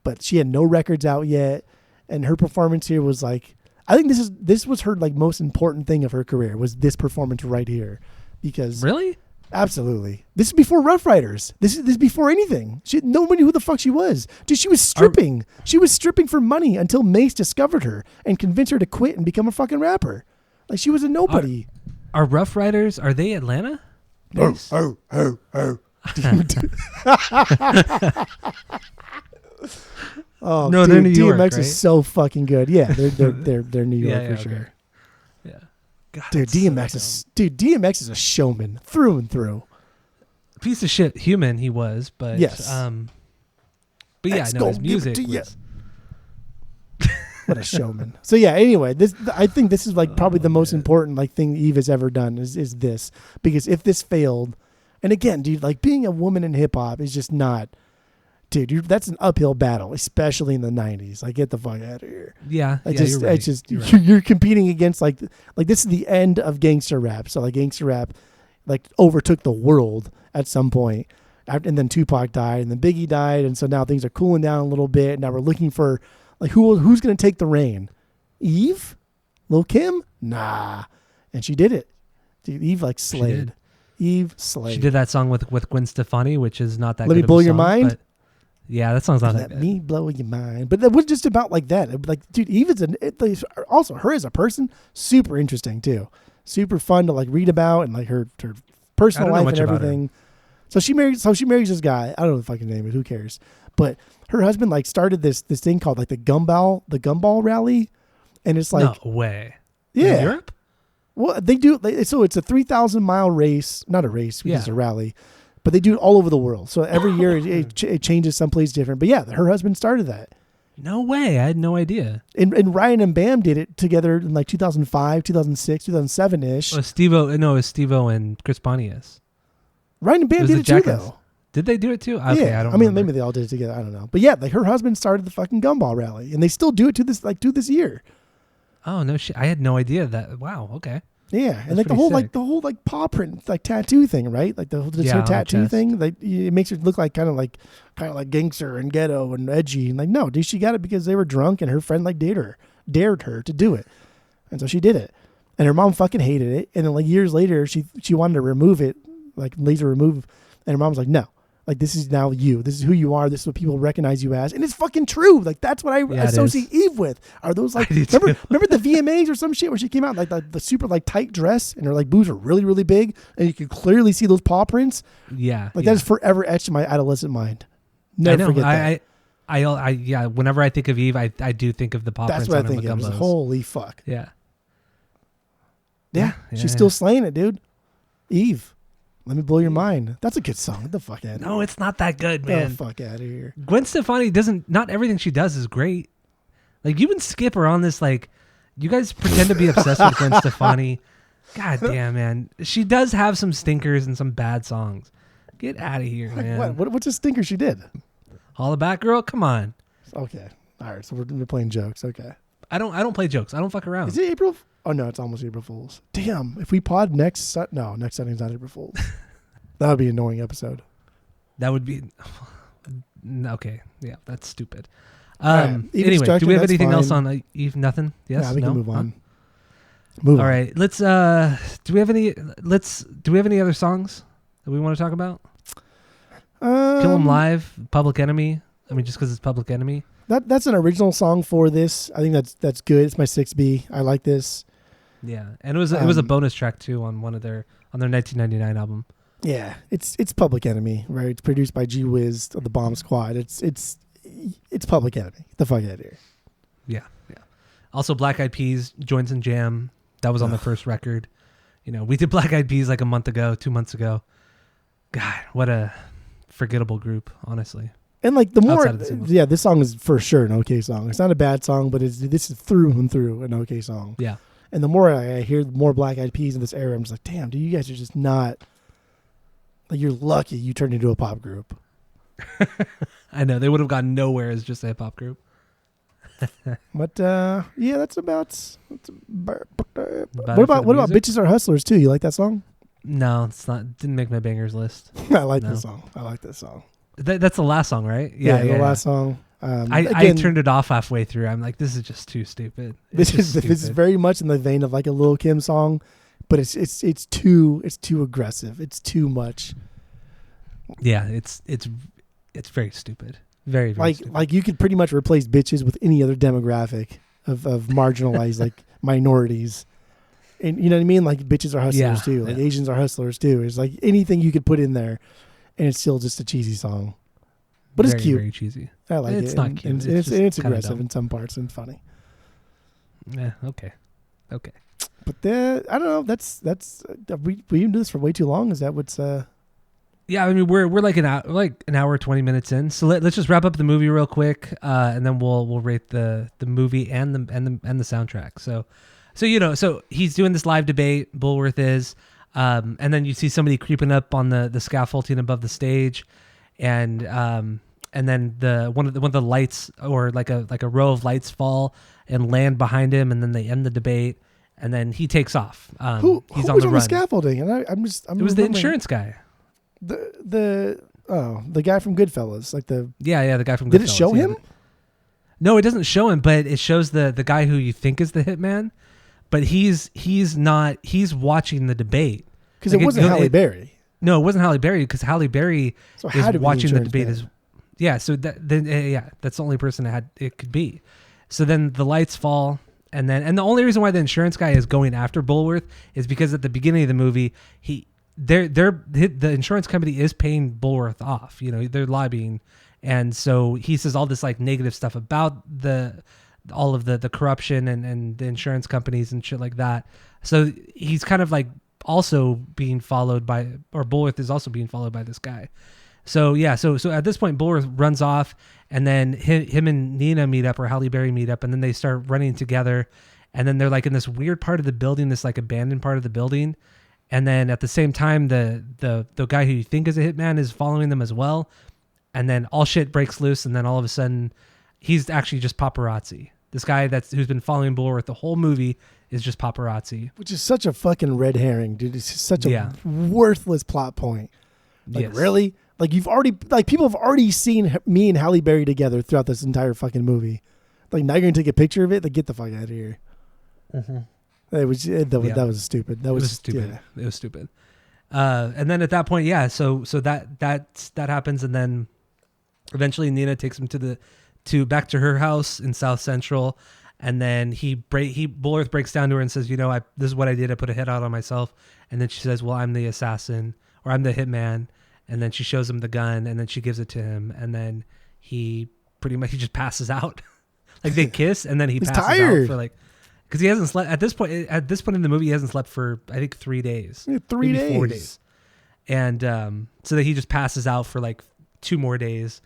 but she had no records out yet, and her performance here was like, I think this was her like most important thing of her career was this performance right here, because really, absolutely, this is before Rough Riders. This is before anything. Nobody knew who the fuck she was. Dude, she was stripping. She was stripping for money until Mace discovered her and convinced her to quit and become a fucking rapper. Like she was a nobody. Are Rough Riders? Are they Atlanta? Oh. Oh, no, dude, they're New York, DMX right? is so fucking good. Yeah, they're New York for sure. Yeah, God, dude, DMX is a showman through and through. Piece of shit human he was, but yes, but yeah, no, his music was. What a showman. So yeah, anyway, I think this is like probably the most important like thing Eve has ever done is this, because if this failed, and again, dude, like being a woman in hip hop is just not. Dude, that's an uphill battle, especially in the 90s. Like, get the fuck out of here. Yeah, you're right. You're competing against, like this is the end of gangster rap. So, like, gangster rap, like, overtook the world at some point. And then Tupac died, and then Biggie died, and so now things are cooling down a little bit. Now we're looking for, like, who's going to take the reign? Eve? Lil' Kim? Nah. And she did it. Dude, Eve, like, slayed. Eve slayed. She did that song with Gwen Stefani, which is not that good. Let Me Blow Your Mind? Yeah, that song's not that good. Let me blow your mind. But that was just about like that. Like, dude, Eve is also her as a person, super interesting too. Super fun to like read about and like her personal life and everything. So she marries this guy. I don't know the fucking name of it. Who cares? But her husband like started this thing called like the Gumball Rally, and it's like no way. Yeah, in Europe. Well, they do. So it's a 3,000-mile race, not a race, because it's a rally. But they do it all over the world. So every year it changes someplace different. But yeah, her husband started that. No way. I had no idea. And Ryan and Bam did it together in like 2005, 2006, 2007-ish. It was Steve-O and Chris Pontius. Ryan and Bam did it too, though. Did they do it too? Okay, yeah. I don't remember. Maybe they all did it together. I don't know. But yeah, like her husband started the fucking Gumball Rally. And they still do it to this year. Oh, no shit. I had no idea that. Wow. Okay. Yeah, and like the whole paw print like tattoo thing, right? Like her tattoo thing, like it makes her look like kind of like gangster and ghetto and edgy. And like no, dude, she got it because they were drunk and her friend like dared her to do it, and so she did it. And her mom fucking hated it. And then like years later, she wanted to remove it, like laser remove, and her mom was like, no. Like, this is now you. This is who you are. This is what people recognize you as. And it's fucking true. Like, that's what I associate Eve with. Are those, like, remember the VMAs or some shit where she came out in, like, the super, like, tight dress and her, like, boobs are really, really big and you could clearly see those paw prints? Yeah. Like, that is forever etched in my adolescent mind. Never forget that. I whenever I think of Eve, I do think of the paw prints on the Gumbos. That's what I think of. Holy fuck. Yeah. Yeah. She's still slaying it, dude. Eve. Let Me Blow Your Mind. That's a good song. Get the fuck out of here. No, it's not that good, man. Get the fuck out of here. Gwen Stefani not everything she does is great. Like, you and Skip are on this, like, you guys pretend to be obsessed with Gwen Stefani. God damn, man. She does have some stinkers and some bad songs. Get out of here, man. What's a stinker she did? Holla Back Girl? Come on. Okay. All right, so we're playing jokes. Okay. I don't play jokes. I don't fuck around. Is it April? Oh, no, it's almost April Fool's. Damn. If we pod next Sunday's not April Fool's. That would be an annoying episode. That would be... Okay. Yeah, that's stupid. Right. Anyway, do we have anything else on Eve? Nothing? Yes? Yeah, we can move on. All right. Let's... Do we have any other songs that we want to talk about? Kill 'Em Live, Public Enemy. I mean, just because it's Public Enemy. That's an original song for this. I think that's good. It's my 6B. I like this. Yeah, and it was a bonus track too on their 1999 album. Yeah, it's Public Enemy, right? It's produced by G Wiz of the Bomb Squad. It's Public Enemy. Get the fuck out of here. Yeah. Also, Black Eyed Peas, Joints and Jam. That was on the first record. You know, we did Black Eyed Peas like a month ago, 2 months ago. God, what a forgettable group, honestly. And like the more, the this song is for sure an okay song. It's not a bad song, but this is through and through an okay song. Yeah. And the more I hear more Black Eyed Peas in this era, I'm just like, damn, dude, you guys are just not, like, you're lucky you turned into a pop group. I know, they would have gotten nowhere as just a hip hop group. But yeah, that's about what about Bitches Are Hustlers too? You like that song? No, it's not. Didn't make my bangers list. I like this song. I like this song. That's the last song, right? Yeah, the last song. I turned it off halfway through. I'm like, this is just too stupid. This is very much in the vein of like a Lil' Kim song, but it's too aggressive. It's too much. Yeah, it's very stupid. Very, very stupid. Like you could pretty much replace bitches with any other demographic of marginalized like minorities. And you know what I mean? Like bitches are hustlers too. Like Asians are hustlers too. It's like anything you could put in there, and it's still just a cheesy song. But it's cute. Very cheesy. I like it. It's not cute. It's aggressive in some parts and funny. Yeah. Okay. But I don't know. That's we even do this for way too long. Is that what's? Yeah, I mean we're like an hour 20 minutes in. So let's just wrap up the movie real quick, and then we'll rate the movie and the soundtrack. So he's doing this live debate. Bulworth is, and then you see somebody creeping up on the scaffolding above the stage, and then one of the lights or like a row of lights fall and land behind him, and then they end the debate, and then he takes off. Who he's was on the scaffolding? And it was the insurance guy. The guy from Goodfellas, like the guy from Goodfellas. Did it show him? No, it doesn't show him, but it shows the guy who you think is the hitman, but he's watching the debate because it wasn't Halle Berry. No, it wasn't Halle Berry because Halle Berry is watching the debate. So that's the only person it could be. So then the lights fall, and the only reason why the insurance guy is going after Bulworth is because at the beginning of the movie the insurance company is paying Bulworth off. You know, they're lobbying, and so he says all this like negative stuff about all of the corruption and the insurance companies and shit like that. So he's kind of like also being followed by, or Bulworth is also being followed by this guy. So yeah, so at this point Bulworth runs off, and then him and Nina meet up, or Halle Berry meet up, and then they start running together, and then they're like in this weird part of the building, this like abandoned part of the building. And then at the same time, the guy who you think is a hitman is following them as well. And then all shit breaks loose. And then all of a sudden, he's actually just paparazzi. This guy who's been following Bulworth the whole movie is just paparazzi. Which is such a fucking red herring, dude. It's just such a worthless plot point. Like, really? Like, people have already seen me and Halle Berry together throughout this entire fucking movie. Like, now you're going to take a picture of it? Like, get the fuck out of here. Mm-hmm. That was stupid. It was stupid. Yeah. It was stupid. And then at that point, so that happens, and then eventually Nina takes him back to her house in South Central, and then Bulworth breaks down to her and says, this is what I did. I put a hit out on myself. And then she says, well, I'm the assassin, or I'm the hitman. And then she shows him the gun, and then she gives it to him, and then he just passes out. Like they kiss, and then he passes out for like. Because he hasn't slept at this point. At this point in the movie, he hasn't slept for I think 3 days. Yeah, 3 days, 4 days, and so that he just passes out for like 2 more days,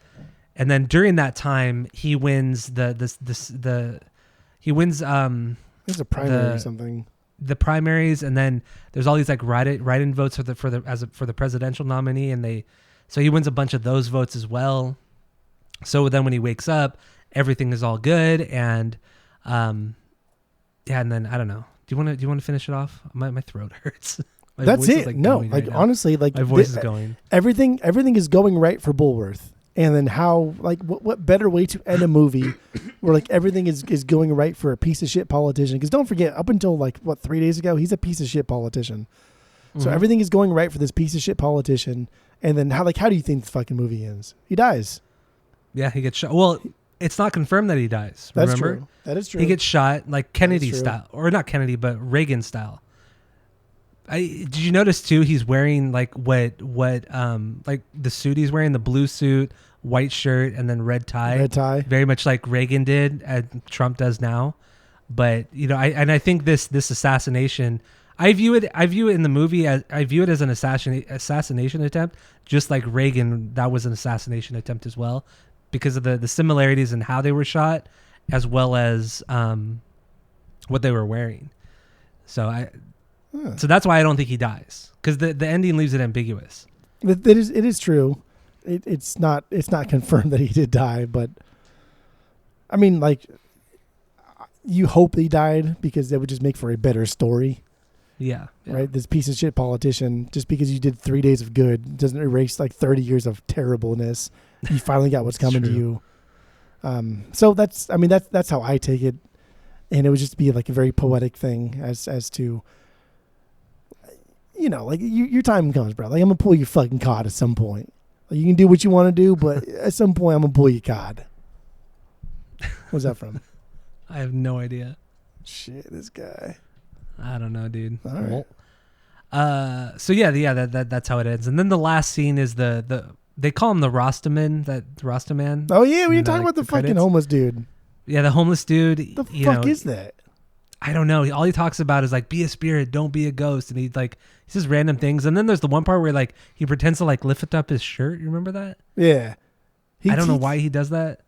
and then during that time he wins There's a primary or something. The primaries, and then there's all these like write-in votes for the presidential nominee, and so he wins a bunch of those votes as well. So then when he wakes up, everything is all good, and yeah, and then I don't know. Do you want to finish it off? My throat hurts. That's it. Honestly, like my voice is going. Everything is going right for Bulworth. And then how, like, what better way to end a movie where like everything is going right for a piece of shit politician? Because don't forget, up until like 3 days ago, he's a piece of shit politician. So everything is going right for this piece of shit politician. And then how do you think the fucking movie ends? He dies. Yeah, he gets shot. Well, it's not confirmed that he dies. Remember? That's true. That is true. He gets shot like Kennedy style, or not Kennedy, but Reagan style. Did you notice too? He's wearing like what like the suit he's wearing, the blue suit, white shirt, and then red tie. Red tie. Very much like Reagan did, and Trump does now. But I think this assassination, I view it in the movie as an assassination attempt, just like Reagan. That was an assassination attempt as well, because of the similarities in how they were shot, as well as what they were wearing. So that's why I don't think he dies, because the ending leaves it ambiguous. It is true. It's not confirmed that he did die, but I mean, like, you hope he died because that would just make for a better story. Yeah. Right? This piece of shit politician, just because you did 3 days of good doesn't erase like 30 years of terribleness. You finally got what's coming to you. So that's how I take it. And it would just be like a very poetic thing as to, like your time comes, bro. Like, I'm going to pull your fucking card at some point. Like, you can do what you want to do, but at some point I'm going to pull your card. What's that from? I have no idea. Shit, this guy. I don't know, dude. All right. So that's how it ends. And then the last scene is they call him the Rastaman, Rastaman. Oh yeah, we were talking about the fucking credits. Homeless dude. Yeah, the homeless dude. The fuck is that? I don't know. All he talks about is like, be a spirit, don't be a ghost, and he says random things. And then there's the one part where like he pretends to like lift up his shirt. You remember that? Yeah. I don't know why he does that.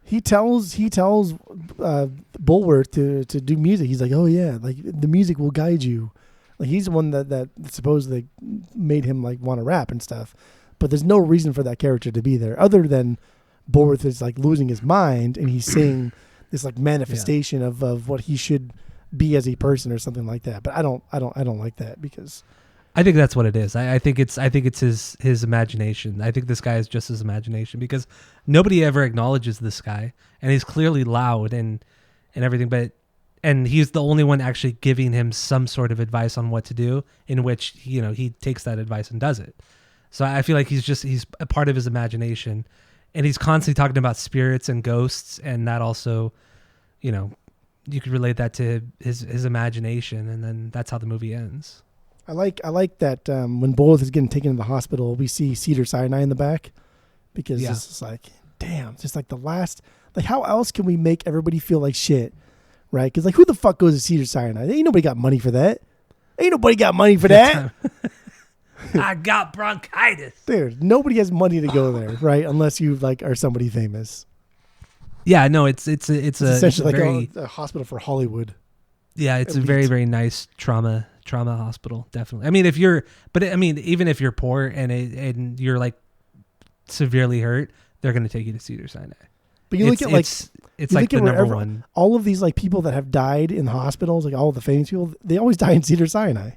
He tells Bulworth to do music. He's like, oh yeah, like the music will guide you. Like, he's the one that supposedly made him like want to rap and stuff. But there's no reason for that character to be there other than Bulworth is like losing his mind and he's seeing this like manifestation of what he should be as a person or something like that. But I don't like that, because I think that's what it is. I think it's his imagination. I think this guy is just his imagination, because nobody ever acknowledges this guy, and he's clearly loud and everything, and he's the only one actually giving him some sort of advice on what to do, in which he takes that advice and does it. So I feel like he's a part of his imagination, and he's constantly talking about spirits and ghosts, and that also, you could relate that to his imagination, and then that's how the movie ends. I like that when Bulworth is getting taken to the hospital, we see Cedar Sinai in the back, because this is like, damn, just like the last, like, how else can we make everybody feel like shit, right? Because like, who the fuck goes to Cedar Sinai? Ain't nobody got money for that. I got bronchitis, dude. Nobody has money to go there, right? Unless you like are somebody famous. Yeah, no, it's essentially like a hospital for Hollywood. Yeah, it's a very, very nice trauma hospital, definitely. I mean, even if you're poor and you're like severely hurt, they're going to take you to Cedar Sinai. But you look at like it's like the number one. All of these like people that have died in the hospitals, like all the famous people, they always die in Cedar Sinai.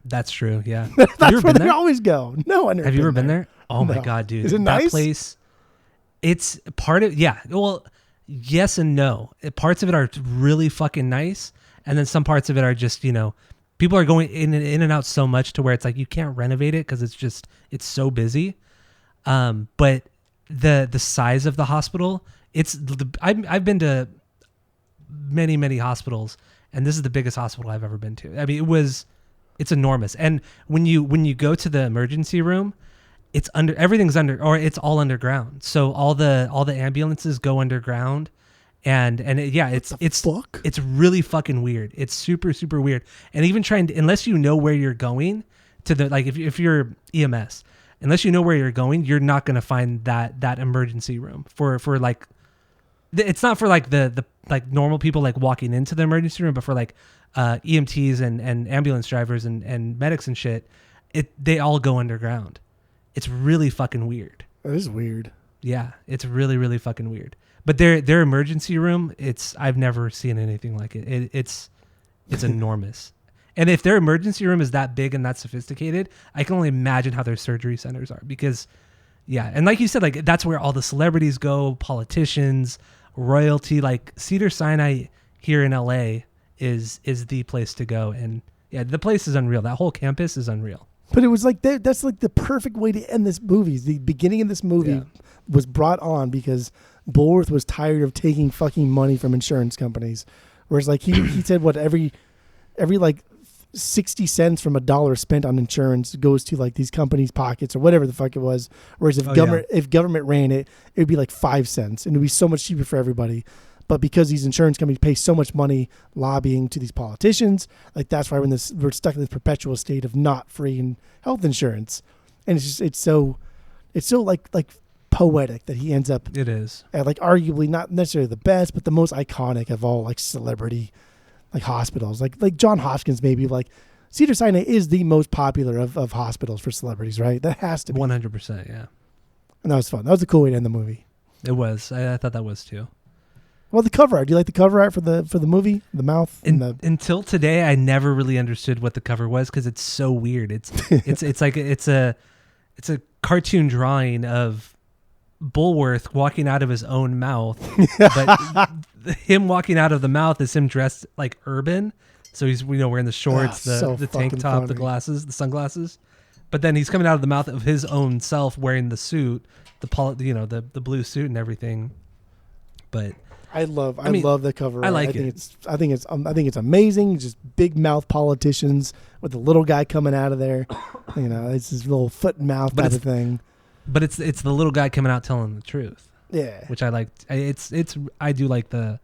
That's true. Yeah, that's where they always go. No, have you ever been there? Oh my god, dude! Is it nice? That place. It's part of Well, yes and no. Parts of it are really fucking nice, and then some parts of it are just people are going in and out so much to where it's like you can't renovate it because it's so busy. But the size of the hospital, I've been to many hospitals, and this is the biggest hospital I've ever been to. I mean, it's enormous. And when you go to the emergency room, it's all underground. So all the ambulances go underground. It's really fucking weird. It's super, super weird. And even unless you know where you're going to if you're EMS, unless you know where you're going, you're not going to find that emergency room for like, it's not for like the like normal people like walking into the emergency room, but for like EMTs and ambulance drivers and medics and shit, they all go underground. It's really fucking weird. That is weird. Yeah, it's really, really fucking weird. But their emergency room, I've never seen anything like it. It's enormous. And if their emergency room is that big and that sophisticated, I can only imagine how their surgery centers are. Because, yeah, and like you said, like that's where all the celebrities go, politicians, royalty. Like Cedar Sinai here in LA is the place to go. And yeah, the place is unreal. That whole campus is unreal. But it was like that's like the perfect way to end this movie. The beginning of this movie was brought on because Bulworth was tired of taking fucking money from insurance companies. Whereas like he said what every like 60 cents from $1 spent on insurance goes to like these companies' pockets or whatever the fuck it was. Whereas if government ran it, it would be like 5 cents and it would be so much cheaper for everybody. But because these insurance companies pay so much money lobbying to these politicians, like that's why we're stuck in this perpetual state of not free and health insurance. And it's so like poetic that he ends up. It is at like arguably not necessarily the best, but the most iconic of all like celebrity like hospitals. Like John Hopkins maybe like Cedars-Sinai is the most popular of hospitals for celebrities, right? That has to be 100%. Yeah, and that was fun. That was a cool way to end the movie. it was. I thought that was too. Well, the cover art. Do you like the cover art for the movie? The mouth and the Until today, I never really understood what the cover was because it's so weird. It's like it's a cartoon drawing of Bulworth walking out of his own mouth, but him walking out of the mouth is him dressed like urban. So he's wearing the shorts, the tank top, funny. the glasses, the sunglasses. But then he's coming out of the mouth of his own self wearing the suit, the blue suit and everything. But I love the cover art. I like it. I think it's amazing. Just big mouth politicians with the little guy coming out of there. It's this little foot and mouth type of thing. But it's the little guy coming out telling the truth. Yeah, which I like. I do like the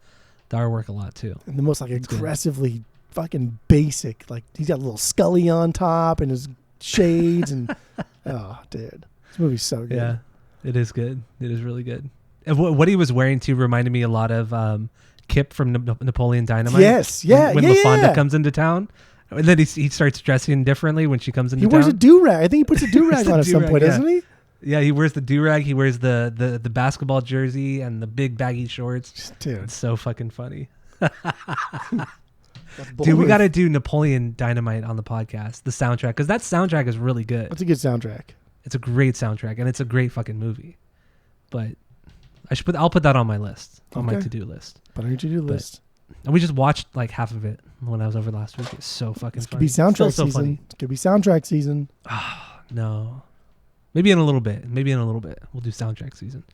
artwork a lot too. And the most like aggressively fucking basic. Like he's got a little Scully on top and his shades and oh, dude, this movie's so good. Yeah, it is good. It is really good. And what he was wearing too reminded me a lot of Kip from Napoleon Dynamite. Yes, yeah, when LaFonda comes into town. And then he starts dressing differently when she comes into town. He wears a do-rag. I think he puts a do-rag on at some point, doesn't he? Yeah, he wears the do-rag. He wears the basketball jersey and the big baggy shorts. Dude. It's so fucking funny. Dude, we got to do Napoleon Dynamite on the podcast, the soundtrack, because that soundtrack is really good. That's a good soundtrack. It's a great soundtrack, and it's a great fucking movie. But I'll put that on my list, on my to-do list. Put on your to-do list. And we just watched like half of it when I was over last week. It's so fucking funny. Could be soundtrack so season. Funny. It could be soundtrack season. No. Maybe in a little bit. We'll do soundtrack season.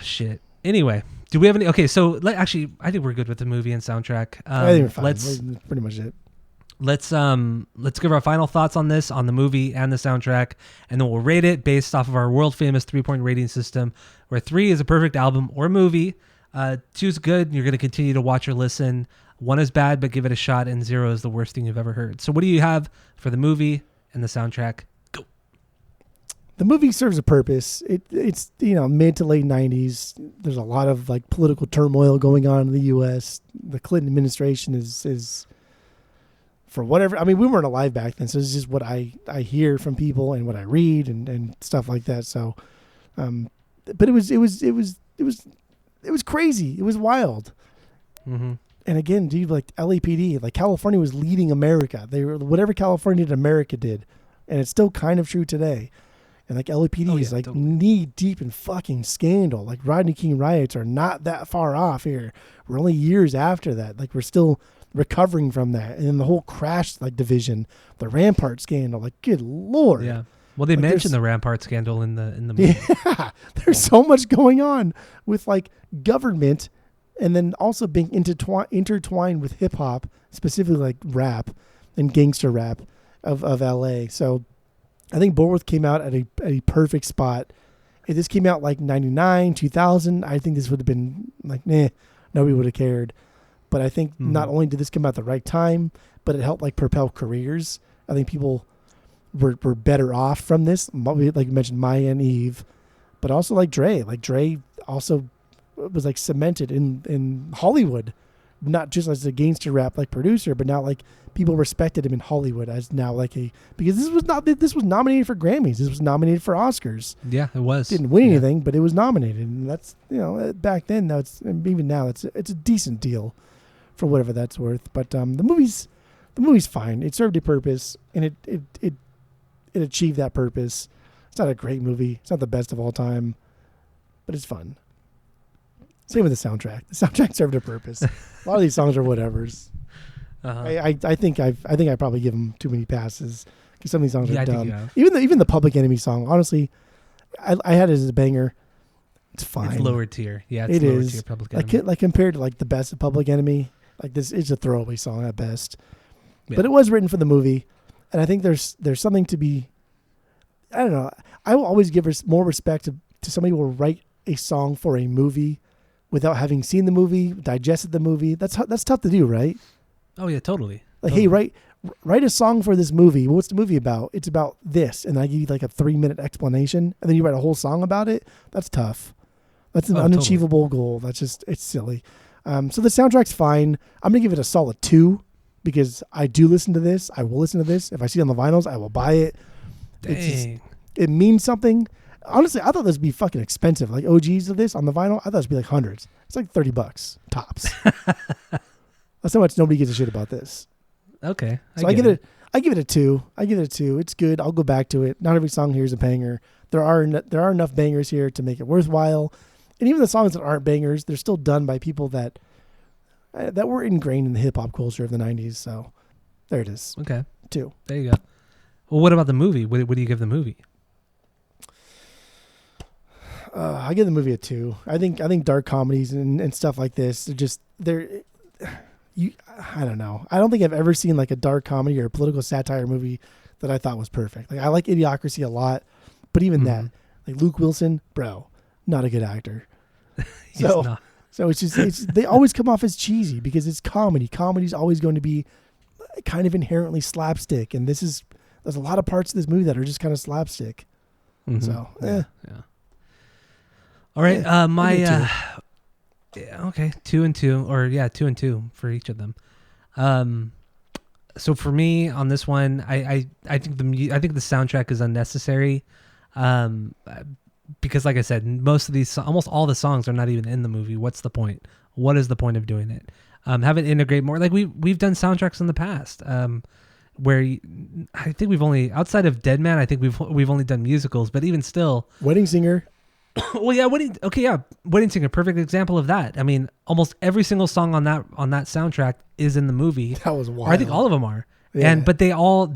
Shit. Anyway, do we have any? Okay, so actually, I think we're good with the movie and soundtrack. I think we're fine. That's pretty much it. Let's give our final thoughts on this, on the movie and the soundtrack, and then we'll rate it based off of our world famous 3-point rating system, where 3 is a perfect album or movie, 2 is good, and you're going to continue to watch or listen. 1 is bad, but give it a shot, and 0 is the worst thing you've ever heard. So what do you have for the movie and the soundtrack? Go. The movie serves a purpose. It's mid to late 90s. There's a lot of like political turmoil going on in the U.S. The Clinton administration is for whatever. I mean, we weren't alive back then, so it's just what I hear from people and what I read and stuff like that. So, but it was crazy. It was wild. Mm-hmm. And again, dude, like LAPD, like California was leading America. They were whatever California did, America did, and it's still kind of true today. And like LAPD is like knee deep in fucking scandal. Like Rodney King riots are not that far off here. We're only years after that. Like we're still recovering from that. And then the whole crash like division, the Rampart scandal. Like good Lord. Yeah. Well, they mentioned the Rampart scandal in the movie. Yeah. There's so much going on with like government, and then also being intertwined with hip hop, specifically like rap and gangster rap of LA. So I think Bulworth came out at a perfect spot. If this came out like 99, 2000, I think this would have been like, nobody would have cared. But I think not only did this come out at the right time, but it helped like propel careers. I think people were better off from this. Like you mentioned, Maya and Eve, but also like Dre. Like Dre also was like cemented in Hollywood, not just as a gangster rap like producer, but now like people respected him in Hollywood as now like because this was nominated for Grammys. This was nominated for Oscars. Yeah, it was. Didn't win anything, but it was nominated, and that's back then. Now even now it's a decent deal for whatever that's worth. But the movie's fine. It served a purpose, and it achieved that purpose. It's not a great movie. It's not the best of all time, but it's fun. Same with the soundtrack. The soundtrack served a purpose. A lot of these songs are whatevers. Uh-huh. I think I probably give them too many passes because some of these songs are dumb. Even the Public Enemy song, honestly, I had it as a banger. It's fine. It's lower tier. Yeah, it's it lower is. Tier Public Enemy. Like compared to like the best of Public Enemy, like this is a throwaway song at best. Yeah. But it was written for the movie, and I think there's something to be. I don't know. I will always give more respect to somebody who will write a song for a movie without having seen the movie, digested the movie. That's tough to do, right? Oh yeah, totally. Like, Totally. hey, write a song for this movie. What's the movie about? It's about this, and I give you like a 3-minute explanation, and then you write a whole song about it. That's tough. That's an unachievable goal. That's just, it's silly. So the soundtrack's fine. I'm gonna give it a solid 2 because I do listen to this. I will listen to this. If I see it on the vinyls, I will buy it. Dang. It means something. Honestly, I thought this would be fucking expensive. Like OGs of this on the vinyl, I thought it would be like hundreds. It's like $30 tops. That's how much nobody gives a shit about this. Okay. So I give it a 2. I give it a 2. It's good. I'll go back to it. Not every song here is a banger. There are enough bangers here to make it worthwhile. And even the songs that aren't bangers, they're still done by people that were ingrained in the hip hop culture of the 90s. So there it is. Okay. 2. There you go. Well, what about the movie? What do you give the movie? I give the movie a 2. I think dark comedies and stuff like this, I don't know. I don't think I've ever seen like a dark comedy or a political satire movie that I thought was perfect. Like I like Idiocracy a lot, but even that, like Luke Wilson, bro, not a good actor. So it's just they always come off as cheesy because it's comedy. Comedy's always going to be kind of inherently slapstick, and there's a lot of parts of this movie that are just kind of slapstick. Mm-hmm. So yeah. All right, okay, 2 and 2, or 2 and 2 for each of them. So for me on this one, I think the soundtrack is unnecessary, because like I said, almost all the songs are not even in the movie. What's the point? What is the point of doing it? Have it integrate more. Like we've done soundtracks in the past, where I think we've only, outside of Dead Man, I think we've only done musicals, but even still, Wedding Singer. Well, yeah, Wedding Singer, perfect example of that. I mean, almost every single song on that soundtrack is in the movie. That was wild. Or I think all of them are, yeah. but they all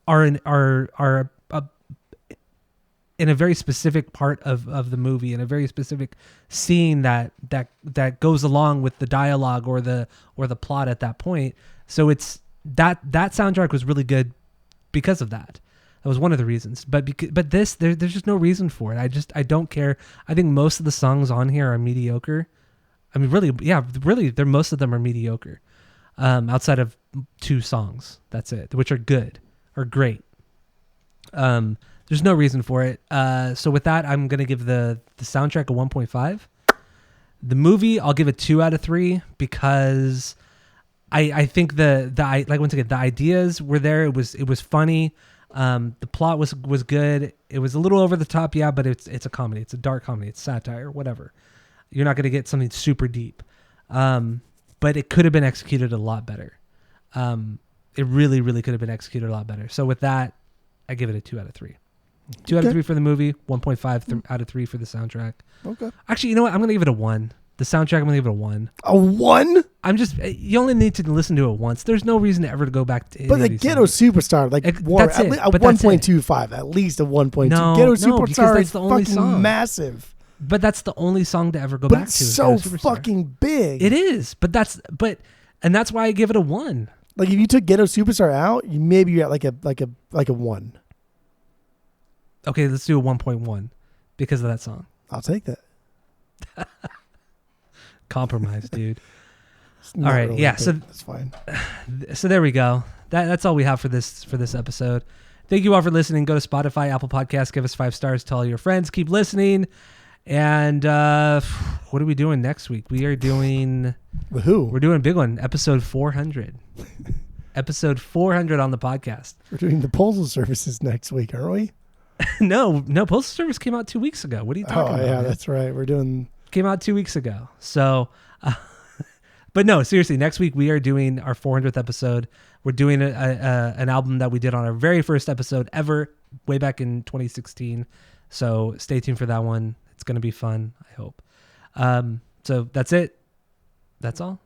are in a very specific part of the movie, in a very specific scene that goes along with the dialogue or the plot at that point. So it's that soundtrack was really good because of that. That was one of the reasons, but there's just no reason for it. I don't care. I think most of the songs on here are mediocre. I mean, really, most of them are mediocre. Outside of 2 songs, that's it, which are good or great. There's no reason for it. So with that, I'm gonna give the soundtrack a 1.5. The movie, I'll give it 2 out of 3 because I think once again, the ideas were there. It was funny. The plot was good. It was a little over the top, yeah, but it's a comedy. It's a dark comedy. It's satire, whatever. You're not going to get something super deep. But it could have been executed a lot better. It really, really could have been executed a lot better. So with that, I give it a 2 out of 3. 2 out of 3 for the movie, 1.5 out of 3 for the soundtrack. Okay. Actually, you know what? I'm going to give it a 1. The soundtrack, I'm going to give it a 1. A 1? You only need to listen to it once. There's no reason to ever go back to it. But the Ghetto Superstar, like, that's at it. a 1.25, at least a 1.2. No, Ghetto because Superstar that's is the only fucking song. massive. But that's the only song to ever go But back it's to. so Ghetto Superstar. fucking big. It is, and that's why I give it a 1. Like, if you took Ghetto Superstar out, maybe you're at like a 1. Okay, let's do a 1.1 because of that song. I'll take that. Compromise, dude. All right, really, yeah. So that's fine. So there we go. That's all we have for this episode. Thank you all for listening. Go to Spotify, Apple Podcasts, give us 5 stars, tell all your friends, keep listening. And what are we doing next week? We are doing Woohoo. We're doing a big one, episode 400. Episode 400 on the podcast. We're doing the postal services next week, aren't we? No, Postal Service came out 2 weeks ago. What are you talking about? Oh, yeah, man? that's right. We're doing... Came out 2 weeks ago. So, but no, seriously, next week we are doing our 400th episode. We're doing an album that we did on our very first episode ever, way back in 2016. So stay tuned for that one. It's going to be fun, I hope. So that's it. That's all.